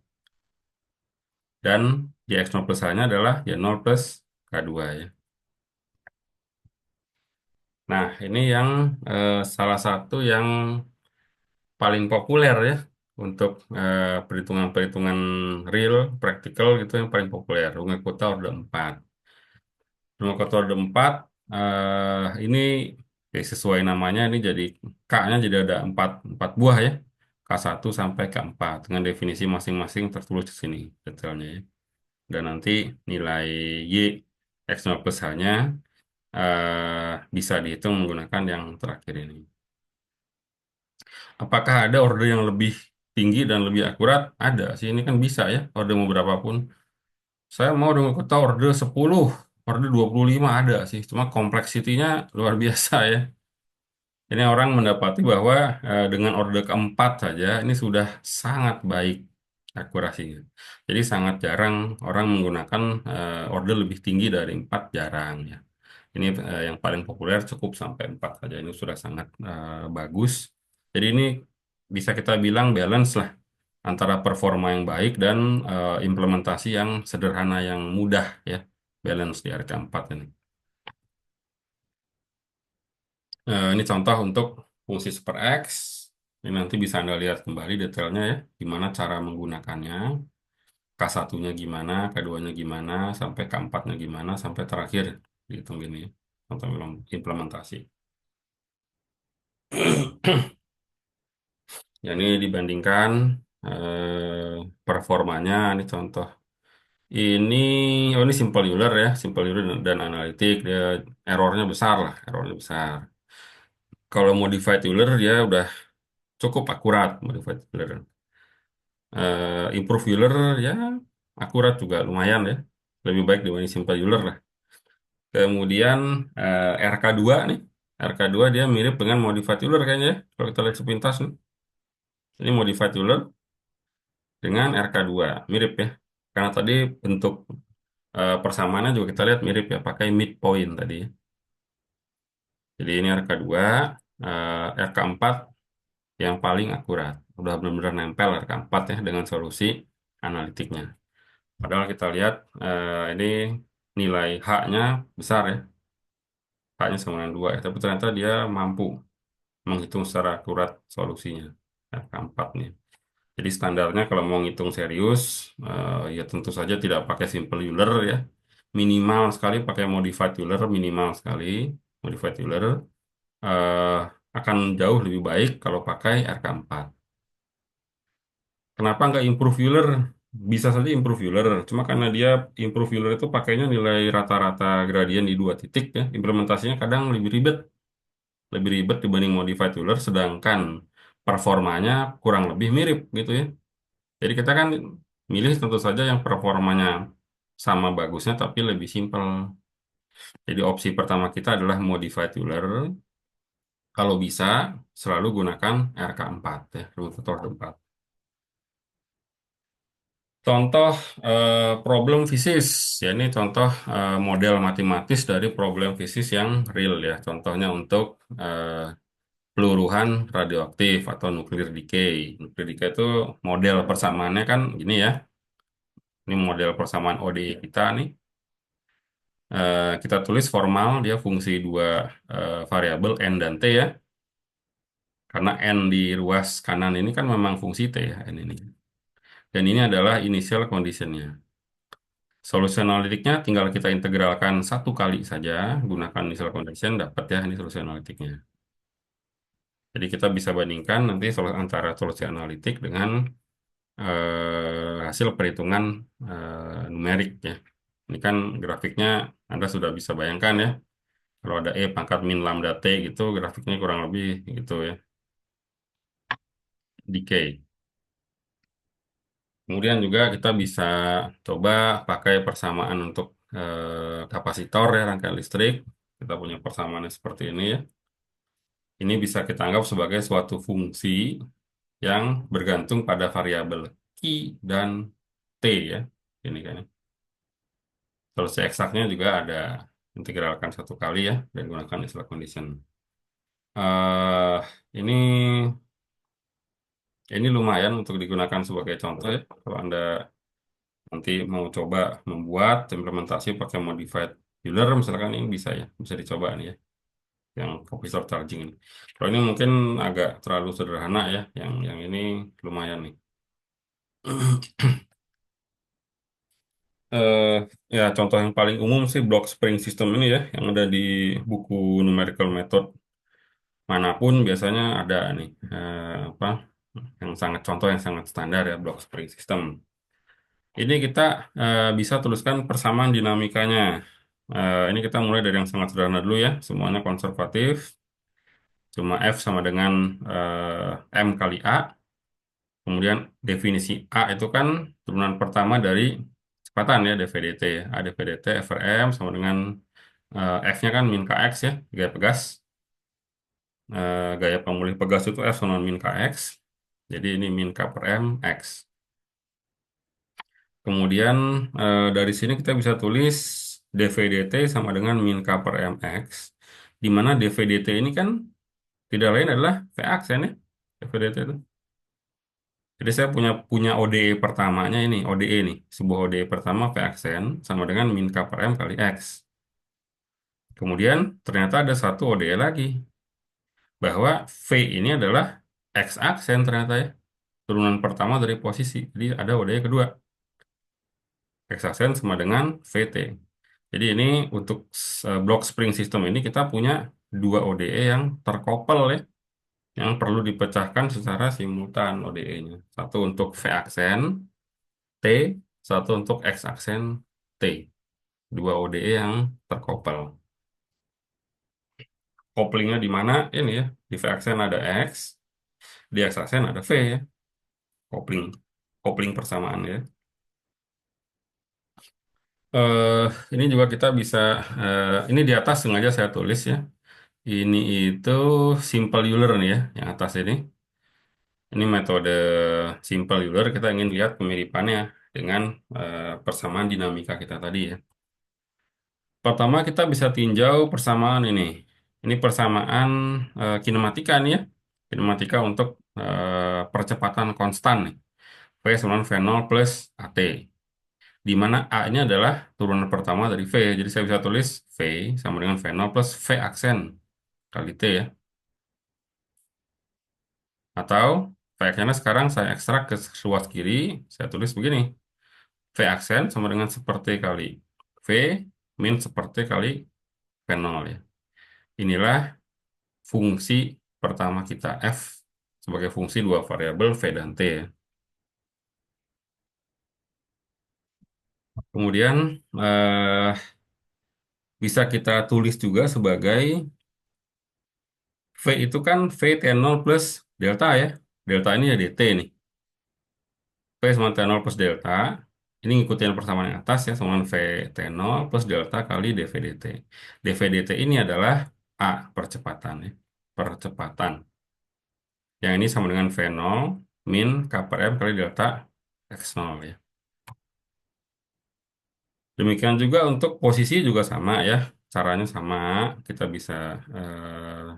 Dan Y X0 plus H-nya adalah Y0 plus K2 ya. Nah, ini yang salah satu yang paling populer ya untuk perhitungan-perhitungan real, praktikal gitu yang paling populer. Runge Kutta Orde 4. Runge Kutta Orde 4 ini sesuai namanya ini jadi K-nya jadi ada 4 buah ya. K1 sampai K4 dengan definisi masing-masing tertulis di sini detailnya ya. Dan nanti nilai Y X0 plus H-nya bisa dihitung menggunakan yang terakhir ini. Apakah ada order yang lebih tinggi dan lebih akurat? Ada sih, ini kan bisa ya, order mau berapapun. Saya mau dengan kota order 10, order 25 ada sih. Cuma kompleksitinya luar biasa ya. Ini orang mendapati bahwa dengan order keempat saja ini sudah sangat baik akurasinya. Jadi sangat jarang orang menggunakan order lebih tinggi dari 4 jarang ya. Ini yang paling populer cukup sampai 4 saja. Ini sudah sangat bagus. Jadi ini bisa kita bilang balance lah antara performa yang baik dan implementasi yang sederhana yang mudah ya. Balance di RK4 ini. Ini contoh untuk fungsi super X. Ini nanti bisa Anda lihat kembali detailnya ya, gimana cara menggunakannya. K1-nya gimana, K2-nya gimana, sampai K4-nya gimana, sampai terakhir dihitung gini ya, untuk implementasi. Ya, ini dibandingkan performanya, ini contoh. Ini, oh ini simple Euler ya, simple Euler dan analitik, dia errornya besar lah, errornya besar. Kalau modified Euler dia udah cukup akurat modified Euler. Improve Euler ya akurat juga lumayan ya, lebih baik dibanding simple Euler lah. Kemudian RK2 nih, RK2 dia mirip dengan modified Euler kayaknya ya, kalau kita lihat sepintas nih. Ini modified Euler dengan RK2 mirip ya. Karena tadi bentuk persamaannya juga kita lihat mirip ya, pakai midpoint tadi ya. Jadi ini RK2, RK4 yang paling akurat. Udah benar-benar nempel RK4 ya dengan solusi analitiknya. Padahal kita lihat ini nilai H-nya besar ya. H-nya sama dengan 2 ya. Tapi ternyata dia mampu menghitung secara akurat solusinya. RK4 nih. Jadi standarnya kalau mau ngitung serius, ya tentu saja tidak pakai simple Euler ya. Minimal sekali pakai modified Euler, minimal sekali modified Euler eh, akan jauh lebih baik kalau pakai RK4. Kenapa nggak improve Euler? Bisa saja improve Euler, cuma karena dia improve Euler itu pakainya nilai rata-rata gradien di dua titik ya, implementasinya kadang lebih ribet dibanding modified Euler, sedangkan performanya kurang lebih mirip gitu ya. Jadi kita kan milih tentu saja yang performanya sama bagusnya tapi lebih simpel. Jadi opsi pertama kita adalah modified Euler. Kalau bisa selalu gunakan RK4 ya, Rule Factor 4. Contoh problem fisis, ya ini contoh model matematis dari problem fisis yang real ya. Contohnya untuk peluruhan radioaktif atau nuklir decay. Nuklir decay itu model persamaannya kan gini ya. Ini model persamaan ODE kita nih. Kita tulis formal dia fungsi dua variabel n dan t ya. Karena n di ruas kanan ini kan memang fungsi t ya n ini. Dan ini adalah initial conditionnya. Solusi analitiknya tinggal kita integralkan satu kali saja, gunakan initial condition, dapat ya ini solusi analitiknya. Jadi kita bisa bandingkan nanti antara solusi analitik dengan hasil perhitungan numerik ya. Ini kan grafiknya Anda sudah bisa bayangkan ya. Kalau ada E pangkat min lambda T gitu, grafiknya kurang lebih gitu ya, decay. Kemudian juga kita bisa coba pakai persamaan untuk kapasitor ya, rangkaian listrik. Kita punya persamaan seperti ini ya. Ini bisa kita anggap sebagai suatu fungsi yang bergantung pada variabel Q dan T ya. Ini kan. Ya. Solusi eksaknya juga ada integralkan satu kali ya dan gunakan istilah condition. eh ini ini lumayan untuk digunakan sebagai contoh ya. Kalau Anda nanti mau coba membuat implementasi pakai modified Euler, misalkan ini bisa ya, bisa dicoba nih ya, yang copier charging ini. Kalau ini mungkin agak terlalu sederhana ya, yang ini lumayan nih. eh Ya contoh yang paling umum sih block spring system ini ya, yang ada di buku numerical method manapun biasanya ada nih apa yang sangat contoh yang sangat standar ya block spring system. Ini kita bisa tuliskan persamaan dinamikanya. Ini kita mulai dari yang sangat sederhana dulu ya, semuanya konservatif. Cuma F sama dengan M kali A. Kemudian definisi A itu kan turunan pertama dari kecepatan ya, dV/dt ya. A dV/dt F per M sama dengan F-nya kan min kx ya, gaya pegas. Gaya pemulih pegas itu F sama min kx. Jadi ini min K per M X. Kemudian dari sini kita bisa tulis dV/dt sama dengan min K per mx, di mana dV/dt ini kan tidak lain adalah V aksen ya, dV/dt itu. Jadi saya punya punya ODE pertamanya ini, ODE nih, sebuah ODE pertama V aksen sama dengan min K per M kali X. Kemudian ternyata ada satu ODE lagi, bahwa V ini adalah X aksen ternyata ya, turunan pertama dari posisi. Jadi ada ODE kedua, X aksen sama dengan VT. Jadi ini untuk block spring system ini kita punya dua ODE yang terkoppel ya, yang perlu dipecahkan secara simultan ODE-nya. Satu untuk V aksen T, satu untuk X aksen T. Dua ODE yang terkoppel. Couplingnya di mana? Ini ya, di V aksen ada X, di X aksen ada V ya. Coupling, coupling persamaan ya. eh ini juga kita bisa, ini di atas sengaja saya tulis ya. Ini itu simple Euler nih ya, yang atas ini. Ini metode simple Euler, kita ingin lihat kemiripannya dengan persamaan dinamika kita tadi ya. Pertama kita bisa tinjau persamaan ini. Ini persamaan kinematika nih ya. Kinematika untuk percepatan konstan nih. V sama dengan V0 plus AT. Di mana A ini adalah turunan pertama dari V. Jadi saya bisa tulis V sama dengan V0 plus V aksen kali T ya. Atau V aksennya sekarang saya ekstrak ke ruas kiri, saya tulis begini. V aksen sama dengan seperti kali V min seperti kali V0 ya. Inilah fungsi pertama kita F sebagai fungsi dua variabel V dan T ya. Kemudian eh, bisa kita tulis juga sebagai V itu kan V T0 plus delta ya. Delta ini ya DT nih. V sama T0 plus delta. Ini ngikutin persamaan yang atas ya, sama V T0 plus delta kali dV dt. dV dt ini adalah A, percepatan ya. Percepatan. Yang ini sama dengan V0 min K per M kali delta X0 ya. Demikian juga untuk posisi juga sama ya. Caranya sama. Kita bisa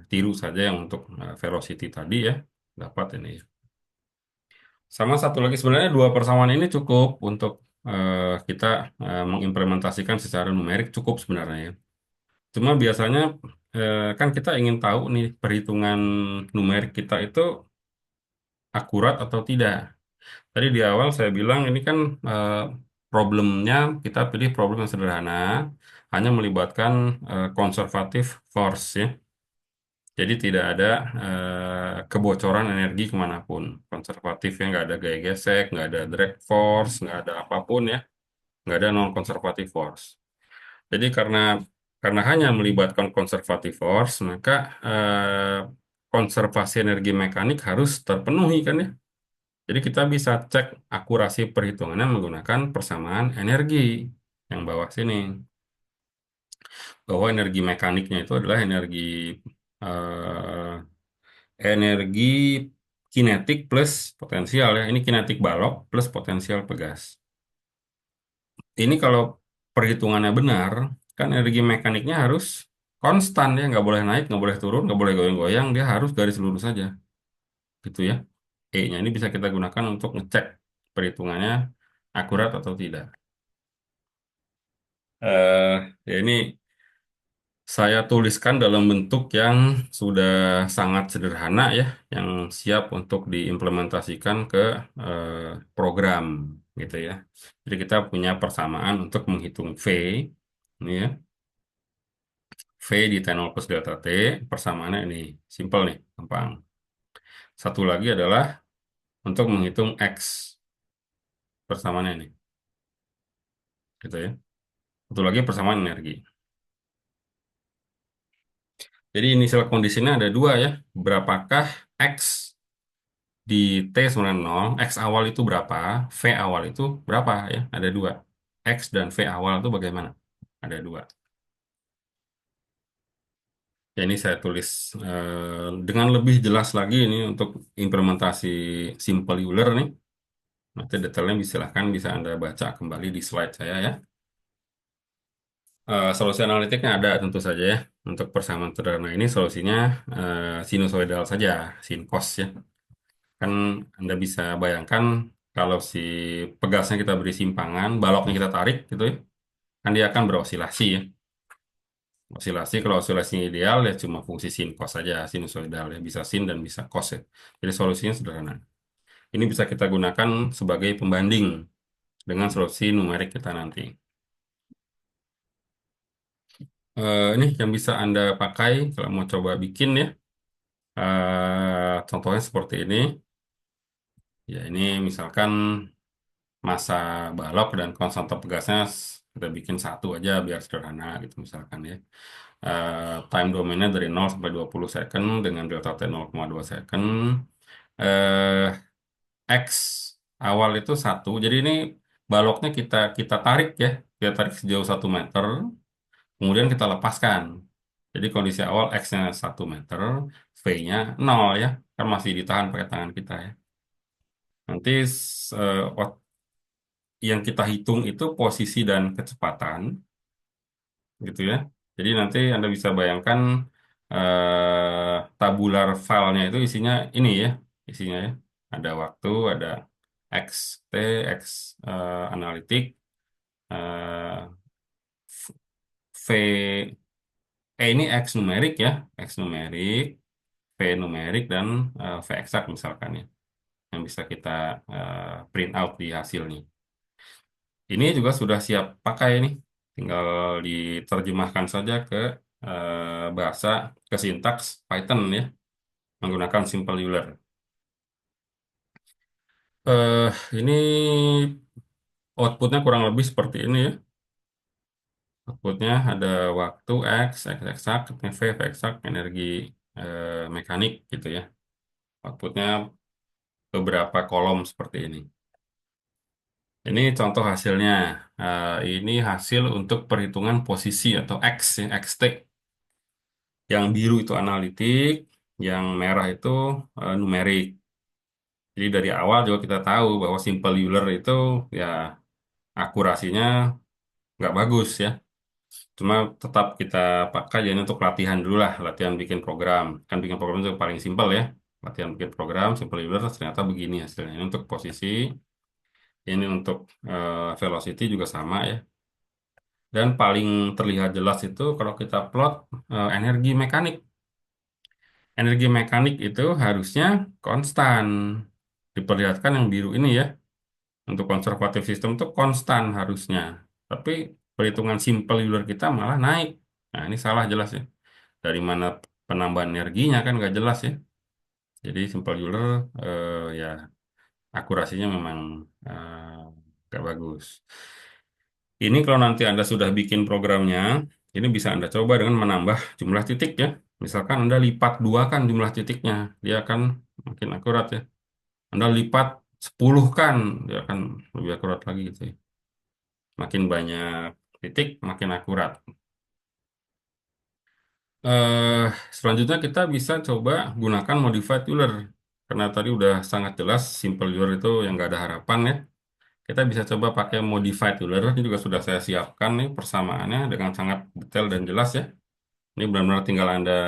tiru saja yang untuk velocity tadi ya. Dapat ini. Sama satu lagi sebenarnya dua persamaan ini cukup untuk kita mengimplementasikan secara numerik cukup sebenarnya ya. Cuma biasanya kan kita ingin tahu nih perhitungan numerik kita itu akurat atau tidak. Tadi di awal saya bilang ini kan problemnya kita pilih problem yang sederhana, hanya melibatkan konservatif force ya. Jadi tidak ada kebocoran energi kemanapun. Konservatifnya nggak ada gaya gesek, nggak ada drag force, nggak ada apapun ya, nggak ada non konservatif force. Jadi karena hanya melibatkan konservatif force, maka konservasi energi mekanik harus terpenuhi kan ya. Jadi kita bisa cek akurasi perhitungannya menggunakan persamaan energi yang bawah sini. Bahwa energi mekaniknya itu adalah eh, energi kinetik plus potensial ya. Ini kinetik balok plus potensial pegas. Ini kalau perhitungannya benar, kan energi mekaniknya harus konstan ya, nggak boleh naik, nggak boleh turun, nggak boleh goyang-goyang, dia harus garis lurus saja, gitu ya. E-nya ini bisa kita gunakan untuk ngecek perhitungannya akurat atau tidak. Ya ini saya tuliskan dalam bentuk yang sudah sangat sederhana ya, yang siap untuk diimplementasikan ke eh, program gitu ya. Jadi kita punya persamaan untuk menghitung V, ini ya, V di T0 plus delta T, persamaannya ini, simple nih, gampang. Satu lagi adalah untuk menghitung X, persamaannya ini, gitu ya. Satu lagi persamaan energi. Jadi inisial kondisinya ada dua ya, berapakah X di T sama dengan 0, X awal itu berapa, V awal itu berapa ya, ada dua. X dan V awal itu bagaimana? Ada dua. Ya, ini saya tulis dengan lebih jelas lagi ini untuk implementasi simple Euler nih. Nanti detailnya silahkan bisa Anda baca kembali di slide saya ya. Solusi analitiknya ada tentu saja ya. Untuk persamaan sederhana ini solusinya sinusoidal saja, sin cos ya. Kan Anda bisa bayangkan kalau si pegasnya kita beri simpangan, baloknya kita tarik gitu ya, kan dia akan berosilasi ya. Osilasi, kalau osilasinya ideal ya cuma fungsi sin cos saja, sinusoidal ya, bisa sin dan bisa cos ya. Jadi solusinya sederhana. Ini bisa kita gunakan sebagai pembanding dengan solusi numerik kita nanti. Ini yang bisa Anda pakai kalau mau coba bikin ya. Contohnya seperti ini. Ya ini misalkan massa balok dan konstanta pegasnya kita bikin satu aja biar sederhana gitu misalkan ya. Time domainnya dari 0 sampai 20 second dengan delta T 0,2 second. Eh, X awal itu satu. Jadi ini baloknya kita kita tarik ya. Kita tarik sejauh 1 meter. Kemudian kita lepaskan. Jadi kondisi awal X-nya 1 meter, V-nya 0 ya. Kan masih ditahan pakai tangan kita ya. Nanti yang kita hitung itu posisi dan kecepatan gitu ya. Jadi nanti Anda bisa bayangkan tabular filenya itu isinya ini ya, isinya ya. Ada waktu, ada XT, X analitik, eh, V, ini X numerik ya, X numerik, V numerik dan V eksak misalkan ya, yang bisa kita print out di hasilnya. Ini juga sudah siap pakai nih, tinggal diterjemahkan saja ke bahasa, ke sintaks Python ya, menggunakan simple Euler. Ini Outputnya kurang lebih seperti ini ya. Outputnya ada waktu X eksak, V eksak, energi mekanik gitu ya. Outputnya beberapa kolom seperti ini. Ini contoh hasilnya. Ini hasil untuk perhitungan posisi atau X, ya, XT. Yang biru itu analitik, yang merah itu numerik. Jadi dari awal juga kita tahu bahwa simple Euler itu ya akurasinya nggak bagus ya. Cuma tetap kita pakai jadi untuk latihan dulu lah, latihan bikin program. Kan bikin program itu paling simpel ya. Latihan bikin program, simple Euler ternyata begini hasilnya. Ini untuk posisi, ini untuk velocity juga sama ya. Dan paling terlihat jelas itu kalau kita plot energi mekanik. Energi mekanik itu harusnya konstan. Diperlihatkan yang biru ini ya. Untuk konservatif sistem itu konstan harusnya. Tapi perhitungan simple Euler kita malah naik. Nah, ini salah jelas ya. Dari mana penambahan energinya kan nggak jelas ya. Jadi simple Euler ya akurasinya memang eh, nggak bagus. Ini kalau nanti Anda sudah bikin programnya, ini bisa Anda coba dengan menambah jumlah titik ya. Misalkan Anda lipat dua kan jumlah titiknya, dia akan makin akurat ya. Anda lipat 10 kan, dia akan lebih akurat lagi gitu ya. Makin banyak titik, makin akurat. Eh, Selanjutnya kita bisa coba gunakan modified Euler. Karena tadi udah sangat jelas simple Euler itu yang nggak ada harapan ya. Kita bisa coba pakai modified Euler. Ini juga sudah saya siapkan nih persamaannya dengan sangat detail dan jelas ya. Ini benar-benar tinggal Anda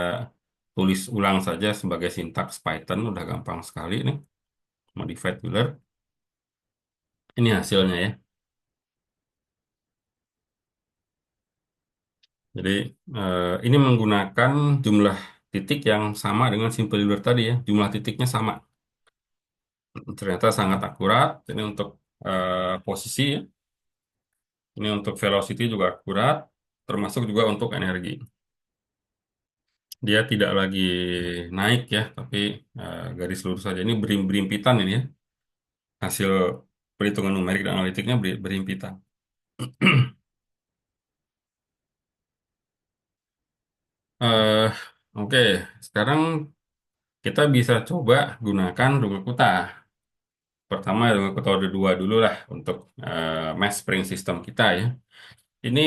tulis ulang saja sebagai sintaks Python. Udah gampang sekali nih. Modified Euler. Ini hasilnya ya. Jadi ini menggunakan jumlah titik yang sama dengan simple Euler tadi ya. Jumlah titiknya sama. Ternyata sangat akurat. Ini untuk posisi, ya. Ini untuk velocity juga akurat, termasuk juga untuk energi. Dia tidak lagi naik ya, tapi garis lurus saja. Ini berimpitan ini ya. Hasil perhitungan numerik dan analitiknya berimpitan. Eh, oke, sekarang kita bisa coba gunakan Runge Kutta. Pertama Runge Kutta Orde 2 dulu lah untuk mass spring system kita ya. Ini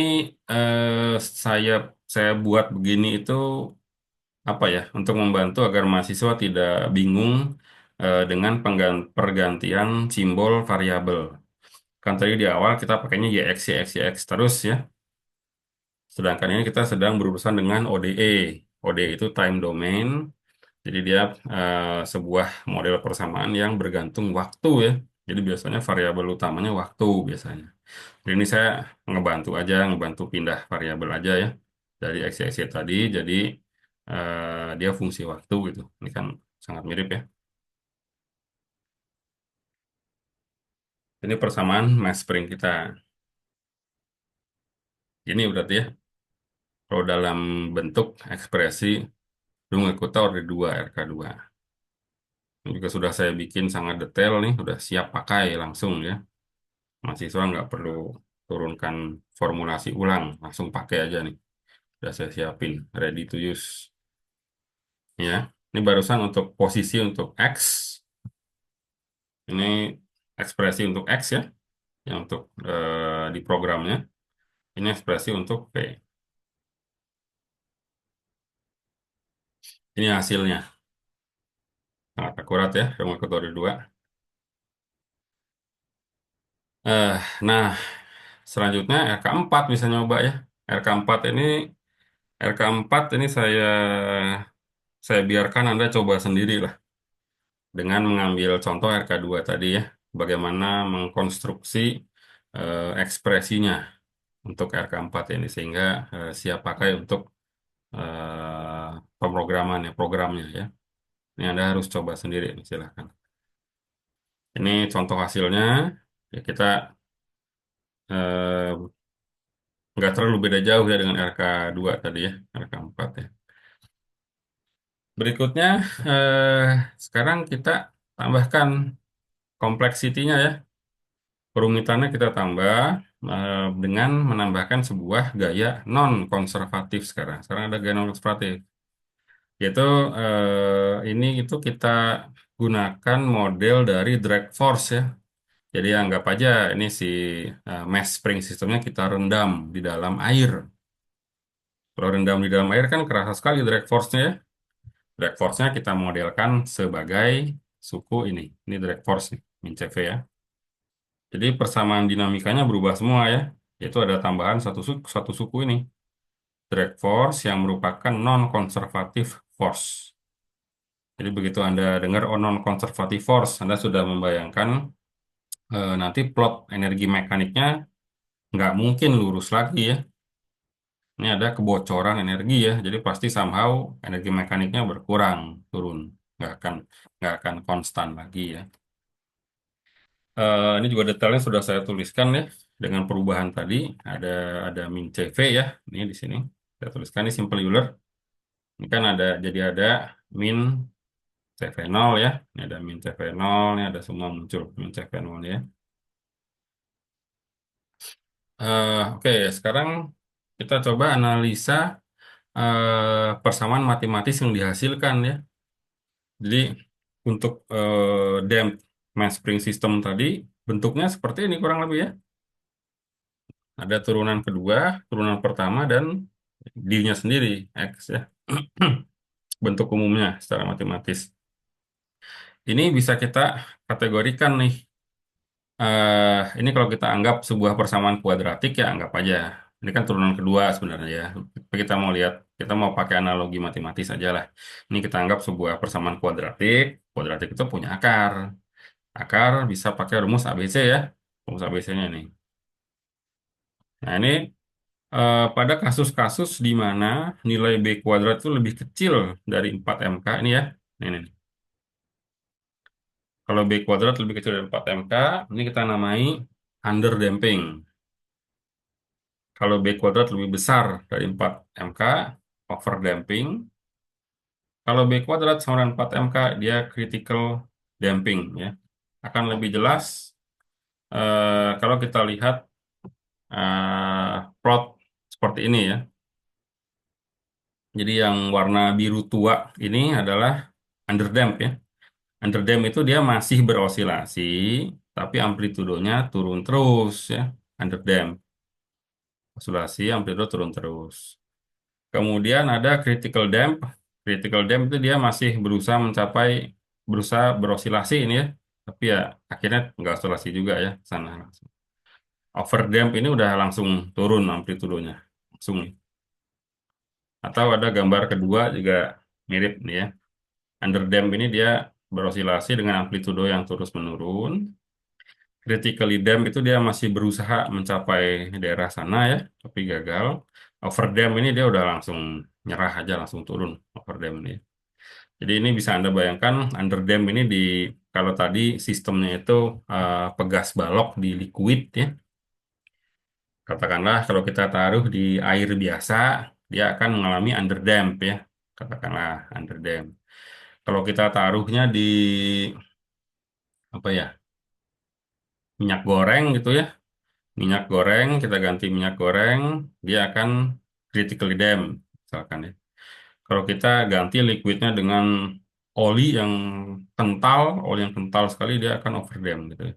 saya saya buat begini itu apa ya untuk membantu agar mahasiswa tidak bingung dengan pergantian simbol variabel. Kan tadi di awal kita pakainya YX, YX, YX terus ya. Sedangkan ini kita sedang berurusan dengan ODE. ODE itu time domain. Jadi dia sebuah model persamaan yang bergantung waktu ya. Jadi biasanya variabel utamanya waktu biasanya. Jadi ini saya ngebantu pindah variabel aja ya. Dari X, Y, Z tadi jadi dia fungsi waktu gitu. Ini kan sangat mirip ya. Ini persamaan mass spring kita. Ini berarti ya. Kalau dalam bentuk ekspresi Runge Kutta Orde 2 RK2. Ini juga sudah saya bikin sangat detail nih, sudah siap pakai langsung ya. Mahasiswa nggak perlu turunkan formulasi ulang, langsung pakai aja nih. Sudah saya siapin, ready to use. Ya, ini barusan untuk posisi untuk X, ini ekspresi untuk X ya, yang untuk di programnya. Ini ekspresi untuk P. Ini hasilnya, sangat akurat ya, Runge Kutta Orde 2. Eh, nah, selanjutnya RK4 bisa nyoba ya. RK4 ini RK4 ini saya biarkan Anda coba sendiri lah dengan mengambil contoh RK2 tadi ya, bagaimana mengkonstruksi ekspresinya untuk RK4 ini sehingga siap pakai untuk pemrograman ya, programnya ya. Ini Anda harus coba sendiri, silakan. Ini contoh hasilnya. Ya, kita eh, nggak terlalu beda jauh ya dengan RK2 tadi ya, RK4 ya. Berikutnya, eh, sekarang kita tambahkan kompleksitinya ya. Kerumitannya kita tambah dengan menambahkan sebuah gaya non-konservatif sekarang. Sekarang ada gaya non-konservatif. Yaitu ini itu kita gunakan model dari drag force ya. Jadi anggap aja ini si mass spring sistemnya kita rendam di dalam air. Kalau rendam di dalam air kan kerasa sekali drag force-nya ya. Drag force-nya kita modelkan sebagai suku ini. Ini drag force nih, min CV ya. Jadi persamaan dinamikanya berubah semua ya. Yaitu ada tambahan satu suku ini. Drag force yang merupakan non-conservative force. Jadi begitu Anda dengar non-conservative force, Anda sudah membayangkan nanti plot energi mekaniknya nggak mungkin lurus lagi ya. Ini ada kebocoran energi ya. Jadi pasti somehow energi mekaniknya berkurang, turun. Nggak akan nggak akan konstan lagi ya. Ini juga detailnya sudah saya tuliskan ya dengan perubahan tadi ada min CV ya ini di sini saya tuliskan ini simple Euler ini kan ada jadi ada min CV0 ya ini ada min CV0 ini ada semua muncul min CV0 ya. Oke, sekarang kita coba analisa persamaan matematis yang dihasilkan ya. Jadi untuk damped mass spring system tadi bentuknya seperti ini kurang lebih ya. Ada turunan kedua, turunan pertama, dan dirinya sendiri, X ya. Bentuk umumnya secara matematis. Ini bisa kita kategorikan nih. Ini kalau kita anggap sebuah persamaan kuadratik ya anggap aja. Ini kan turunan kedua sebenarnya ya. Tapi kita mau lihat, kita mau pakai analogi matematis aja lah. Ini kita anggap sebuah persamaan kuadratik. Kuadratik itu punya akar. Akar bisa pakai rumus ABC ya. Rumus ABC-nya nih. Nah ini pada kasus-kasus di mana nilai B kuadrat itu lebih kecil dari 4 MK ini ya. Ini. Kalau B kuadrat lebih kecil dari 4 MK, ini kita namai underdamping. Kalau B kuadrat lebih besar dari 4 MK, overdamping. Kalau B kuadrat sama dengan 4 MK, dia critical damping ya. Akan lebih jelas kalau kita lihat plot seperti ini ya. Jadi yang warna biru tua ini adalah underdamp ya. Underdamp itu dia masih berosilasi, tapi amplitudonya turun terus ya. Underdamp, oscillasi amplitudo turun terus. Kemudian ada critical damp. Critical damp itu dia masih berusaha berosilasi ini ya. Tapi ya akhirnya nggak oscillasi juga ya sana langsung. Overdamp ini udah langsung turun amplitudonya. Langsung. Atau ada gambar kedua juga mirip nih ya. Underdamp ini dia berosilasi dengan amplitudo yang terus menurun. Critically damp itu dia masih berusaha mencapai daerah sana ya, tapi gagal. Overdamp ini dia udah langsung nyerah aja, langsung turun overdamp ini. Jadi ini bisa Anda bayangkan underdamp ini kalau tadi sistemnya itu pegas balok di liquid ya. Katakanlah kalau kita taruh di air biasa, dia akan mengalami underdamp ya. Katakanlah underdamp. Kalau kita taruhnya di apa ya? Minyak goreng gitu ya. Minyak goreng, kita ganti minyak goreng, dia akan critically damp, misalkan ya. Kalau kita ganti liquidnya dengan oli yang kental sekali, dia akan overdamp gitu ya.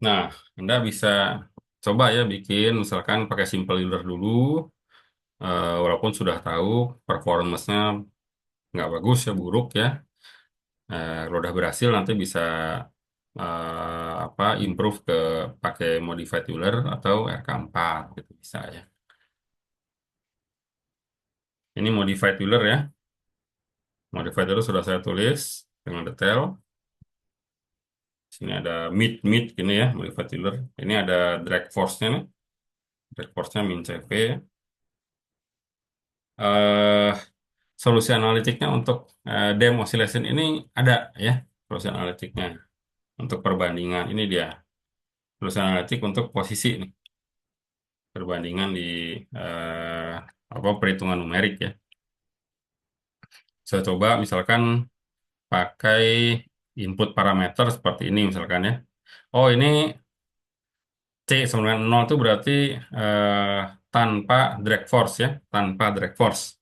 Nah, Anda bisa coba ya bikin, misalkan pakai simple Euler dulu, walaupun sudah tahu performance-nya nggak bagus ya, buruk ya. Kalau udah berhasil nanti bisa improve ke pakai modified Euler atau RK4 gitu bisa ya. Ini modified Euler ya. Modified Euler sudah saya tulis dengan detail. Sini ada mid gini ya modified Euler. Ini ada drag force-nya nih. Drag force-nya min CV. Eh Solusi analitiknya untuk dam oscillation ini ada ya. Solusi analitiknya untuk perbandingan ini dia. Solusi analitik untuk posisi nih. Perbandingan di eh, perhitungan numerik ya. Saya coba misalkan pakai input parameter seperti ini misalkan ya. Oh, ini C sama dengan 0 itu berarti eh, tanpa drag force ya, tanpa drag force.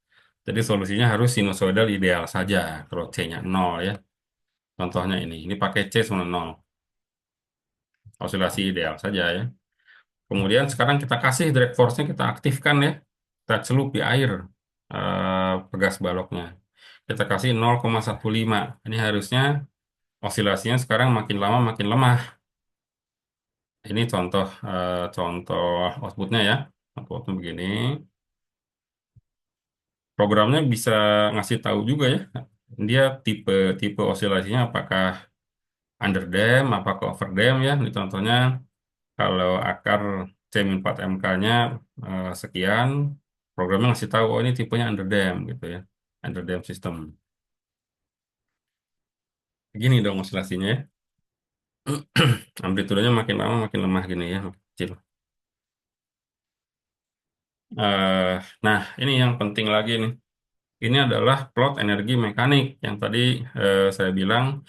Jadi solusinya harus sinusoidal ideal saja kalau C-nya 0 ya. Contohnya ini pakai C sama 0, oscillasi ideal saja ya. Kemudian sekarang kita kasih drag force-nya, kita aktifkan ya. Kita celup di air pegas baloknya. Kita kasih 0,15. Ini harusnya oscilasinya sekarang makin lama makin lemah. Ini contoh outputnya ya. Outputnya begini. Programnya bisa ngasih tahu juga ya. Dia tipe tipe osilasinya apakah underdamped, apakah overdamp ya. Ini contohnya kalau akar C-4 MK-nya sekian, programnya ngasih tahu oh ini tipenya underdamped gitu ya. Underdamped system. Begini dong osilasinya ya. Amplitudenya makin lama makin lemah gini ya, makin kecil. Eh, nah, ini yang penting lagi nih. Ini adalah plot energi mekanik yang tadi saya bilang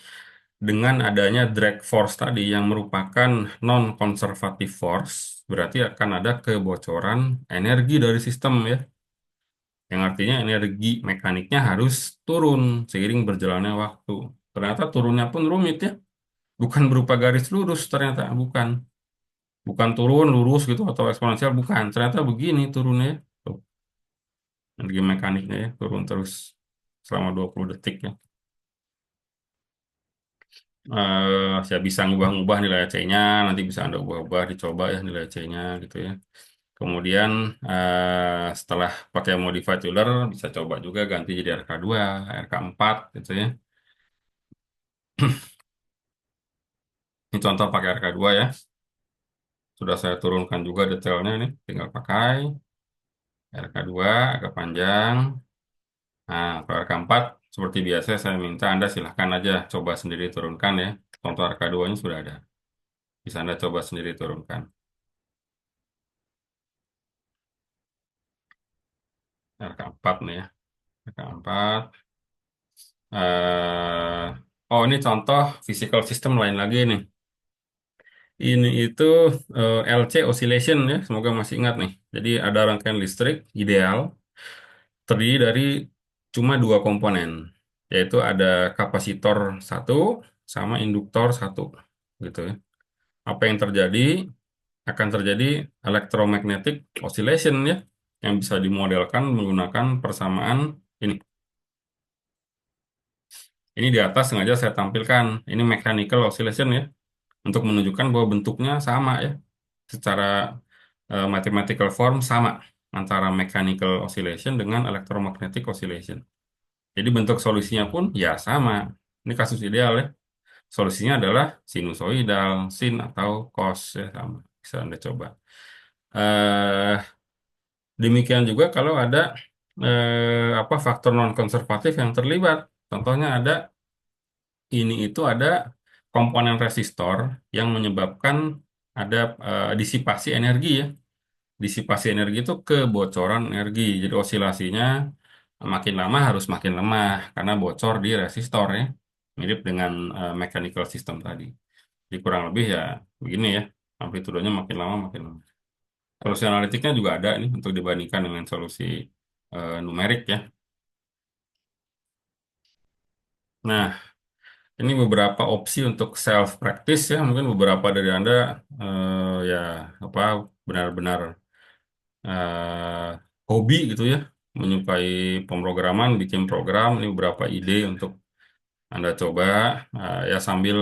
dengan adanya drag force tadi yang merupakan non-conservative force, berarti akan ada kebocoran energi dari sistem ya. Yang artinya energi mekaniknya harus turun seiring berjalannya waktu. Ternyata turunnya pun rumit ya. Bukan berupa garis lurus ternyata, bukan. Bukan turun lurus gitu atau eksponensial, bukan. Ternyata begini turunnya ya. Tuh, energi mekaniknya ya, turun terus selama 20 detik ya. Saya bisa ngubah-ngubah nilai C-nya, nanti bisa Anda ubah-ubah, dicoba ya nilai C-nya gitu ya. Kemudian setelah pakai modified Euler, bisa coba juga ganti jadi RK2, RK4 gitu ya. Ini contoh pakai RK2 ya. Sudah saya turunkan juga detailnya nih, tinggal pakai RK2 agak panjang. Nah, kalau RK4 seperti biasa saya minta Anda silahkan aja coba sendiri turunkan ya. Contoh RK2-nya sudah ada. Bisa Anda coba sendiri turunkan. RK4 nih ya. RK4. Oh, ini contoh physical system lain lagi nih. Ini itu LC oscillation ya. Semoga masih ingat nih. Jadi ada rangkaian listrik ideal terdiri dari cuma dua komponen, yaitu ada kapasitor satu sama induktor satu, gitu ya. Apa yang terjadi? Akan terjadi electromagnetic oscillation ya, yang bisa dimodelkan menggunakan persamaan ini. Ini di atas sengaja saya tampilkan. Ini mechanical oscillation ya, untuk menunjukkan bahwa bentuknya sama ya, secara mathematical form sama antara mechanical oscillation dengan electromagnetic oscillation. Jadi bentuk solusinya pun ya sama. Ini kasus ideal ya. Solusinya adalah sinusoidal, sin atau cos ya sama. Bisa Anda coba. Eh, Demikian juga kalau ada apa faktor non konservatif yang terlibat. Contohnya ada ini itu ada komponen resistor yang menyebabkan ada disipasi energi ya. Disipasi energi itu kebocoran energi. Jadi osilasinya makin lama harus makin lemah karena bocor di resistor ya. Mirip dengan mechanical system tadi. Jadi kurang lebih ya begini ya. Amplitudenya makin lama makin lama. Solusi analitiknya juga ada nih untuk dibandingkan dengan solusi numerik ya. Nah, ini beberapa opsi untuk self practice ya. Mungkin beberapa dari Anda ya apa benar-benar eh, hobi gitu ya, menyukai pemrograman, bikin program. Ini beberapa ide untuk Anda coba ya sambil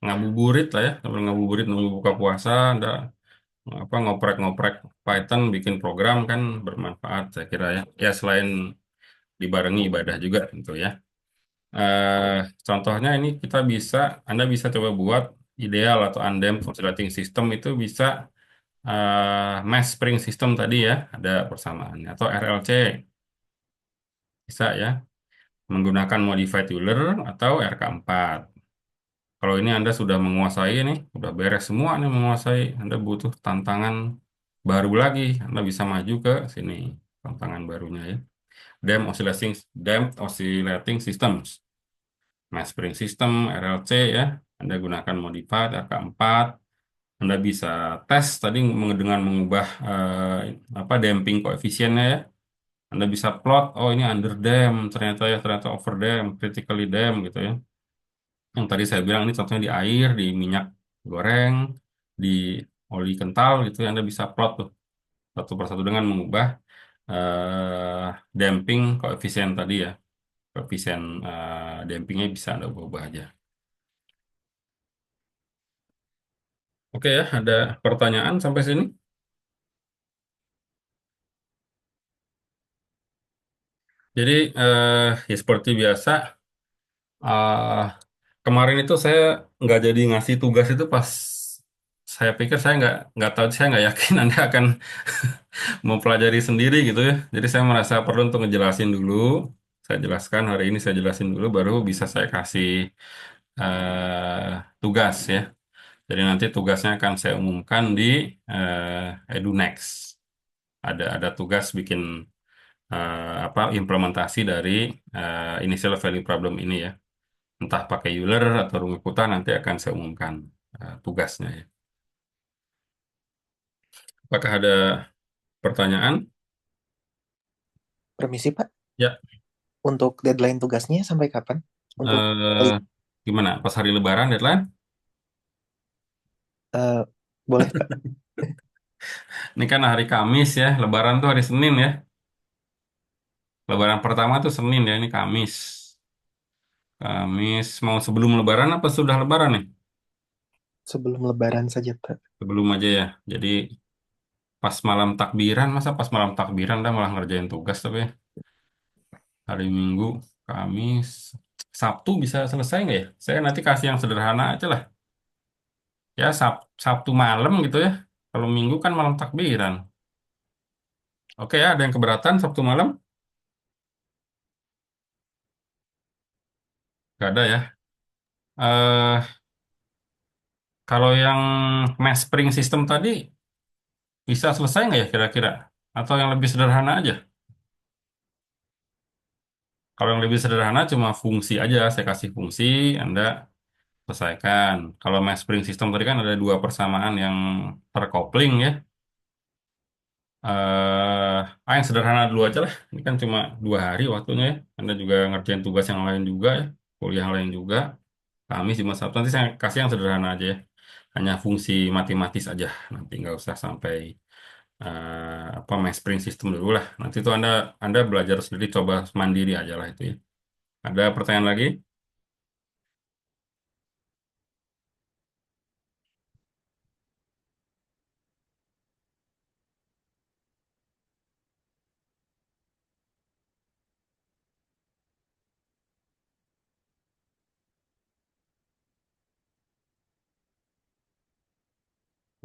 ngabuburit lah ya, sambil ngabuburit nunggu buka puasa, Anda apa ngoprek-ngoprek Python, bikin program kan bermanfaat saya kira ya. Ya selain dibarengi ibadah juga tentu ya. Eh, Contohnya ini kita bisa, Anda bisa coba buat ideal atau undamped oscillating system itu bisa mass spring system tadi ya, ada persamaannya atau RLC bisa ya, menggunakan modified Euler atau RK4. Kalau ini Anda sudah menguasai nih, sudah beres semua nih menguasai, Anda butuh tantangan baru lagi, Anda bisa maju ke sini tantangan barunya ya. Damped oscillating systems. mass spring system, RLC ya. Anda gunakan modified AK4. Anda bisa tes tadi dengan mengubah apa damping koefisiennya ya. Anda bisa plot, oh ini under dam, ternyata ya ternyata over dam, critically dam gitu ya. Yang tadi saya bilang ini contohnya di air, di minyak goreng, di oli kental gitu ya. Anda bisa plot tuh satu persatu dengan mengubah damping koefisien tadi ya. Koefisien dampingnya bisa Anda ubah aja. Oke ya, ada pertanyaan sampai sini? Jadi ya seperti biasa, eh, kemarin itu saya nggak jadi ngasih tugas itu pas saya pikir saya nggak tahu, saya nggak yakin Anda akan mempelajari sendiri gitu ya. Jadi saya merasa perlu untuk ngejelasin dulu. Saya jelaskan hari ini, saya jelasin dulu, baru bisa saya kasih tugas ya. Jadi nanti tugasnya akan saya umumkan di EduNext. Ada tugas bikin apa implementasi dari initial value problem ini ya. Entah pakai Euler atau Rumit-Kutang nanti akan saya umumkan tugasnya ya. Apakah ada pertanyaan? Permisi Pak, Ya, untuk deadline tugasnya sampai kapan? Untuk eh, kali gimana? Pas hari Lebaran deadline? eh, boleh Pak, Ini kan hari Kamis ya, Lebaran tuh hari Senin ya. Lebaran pertama tuh Senin ya, ini Kamis. Kamis mau sebelum Lebaran apa sudah Lebaran nih? sebelum Lebaran saja Pak. Sebelum aja ya. Jadi pas malam takbiran, masa pas malam takbiran dah malah ngerjain tugas tapi ya. Hari Minggu, Kamis, Sabtu bisa selesai nggak ya? Saya nanti kasih yang sederhana aja lah. Ya Sabtu malam gitu ya. Kalau Minggu kan malam takbiran. Oke ya, ada yang keberatan Sabtu malam? Gak ada ya. eh Kalau yang mass spring system tadi bisa selesai nggak ya kira-kira? Atau yang lebih sederhana aja? Kalau yang lebih sederhana cuma fungsi aja, saya kasih fungsi, Anda selesaikan. Kalau mass spring system tadi kan ada dua persamaan yang terkopling ya. Yang sederhana dulu aja lah. Ini kan cuma 2 hari waktunya ya. Anda juga ngerjain tugas yang lain juga ya, kuliah yang lain juga. Kamis, Jumat, Sabtu nanti saya kasih yang sederhana aja ya. Hanya fungsi matematis aja. Nanti nggak usah sampai apa mass spring system dulu lah. Nanti itu Anda belajar sendiri, coba mandiri aja lah itu ya. Ada pertanyaan lagi?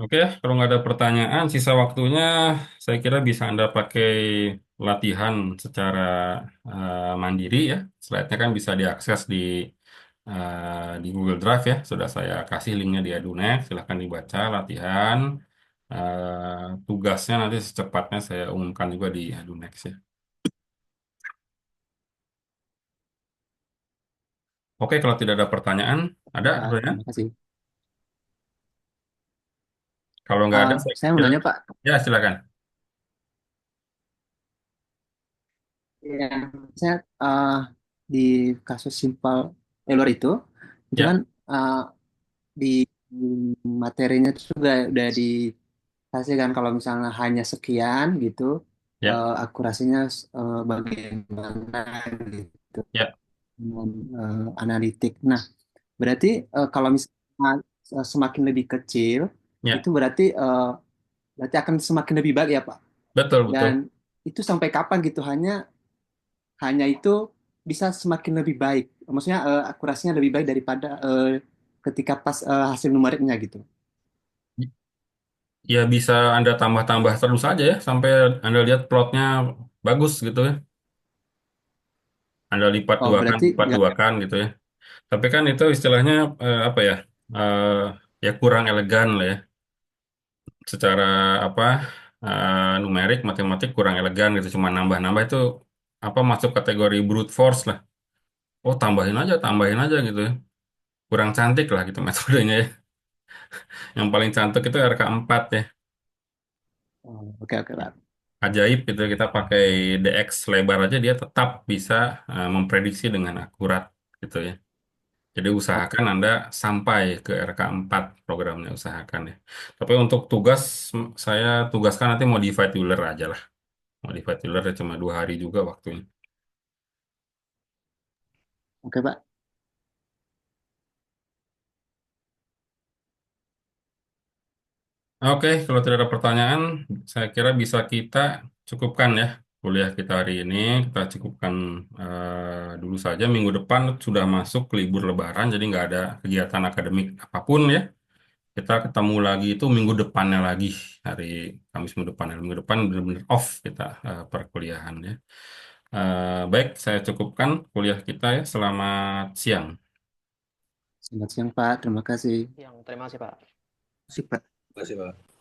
Oke, kalau nggak ada pertanyaan, sisa waktunya saya kira bisa Anda pakai latihan secara mandiri ya. Slide-nya kan bisa diakses di Google Drive ya. Sudah saya kasih linknya di EduNext, silahkan dibaca latihan. Tugasnya nanti secepatnya saya umumkan juga di EduNext ya. Oke, kalau tidak ada pertanyaan, ada pertanyaan? Terima kasih. Kalau nggak ada, saya Saya mau kira nanya Pak, ya silakan. ya, saya di kasus simpel Taylor itu kan Ya, eh, di materinya itu udah dikasih kan kalau misalnya hanya sekian gitu, ya, akurasinya bagaimana gitu, ya, dengan analitik. Nah, berarti kalau misalnya semakin lebih kecil, ya, itu berarti akan semakin lebih baik ya Pak. betul betul. Dan itu sampai kapan gitu? Hanya itu bisa semakin lebih baik. Maksudnya akurasinya lebih baik daripada ketika pas hasil numeriknya gitu. Ya bisa Anda tambah-tambah terus aja ya sampai Anda lihat plotnya bagus gitu ya. Anda Oh berarti lipat nggak. dua kan gitu ya. Tapi kan itu istilahnya apa ya? eh, Ya kurang elegan lah ya. Secara apa numerik matematik kurang elegan gitu. Cuma nambah-nambah itu apa masuk kategori brute force lah. Oh, tambahin aja gitu ya. Kurang cantik lah gitu metodenya ya. Yang paling cantik itu RK4 ya. Oh, oke oke Pak. Ajaib gitu kita pakai DX lebar aja dia tetap bisa memprediksi dengan akurat gitu ya. Jadi Oke, usahakan Anda sampai ke RK4 programnya usahakan ya. Tapi untuk tugas saya tugaskan nanti modified euler aja lah. Modified euler ya cuma 2 hari juga waktunya. oke Pak. Oke, kalau tidak ada pertanyaan, saya kira bisa kita cukupkan ya kuliah kita hari ini. Kita cukupkan dulu saja. Minggu depan sudah masuk libur Lebaran, jadi nggak ada kegiatan akademik apapun ya. Kita ketemu lagi itu minggu depannya lagi, hari Kamis minggu depan. Minggu depan benar-benar off kita perkuliahan ya. Baik, saya cukupkan kuliah kita ya. Selamat siang. Selamat siang Pak. Terima kasih. Yang terima kasih Pak. Sip, Pak. Terima kasih, Pak.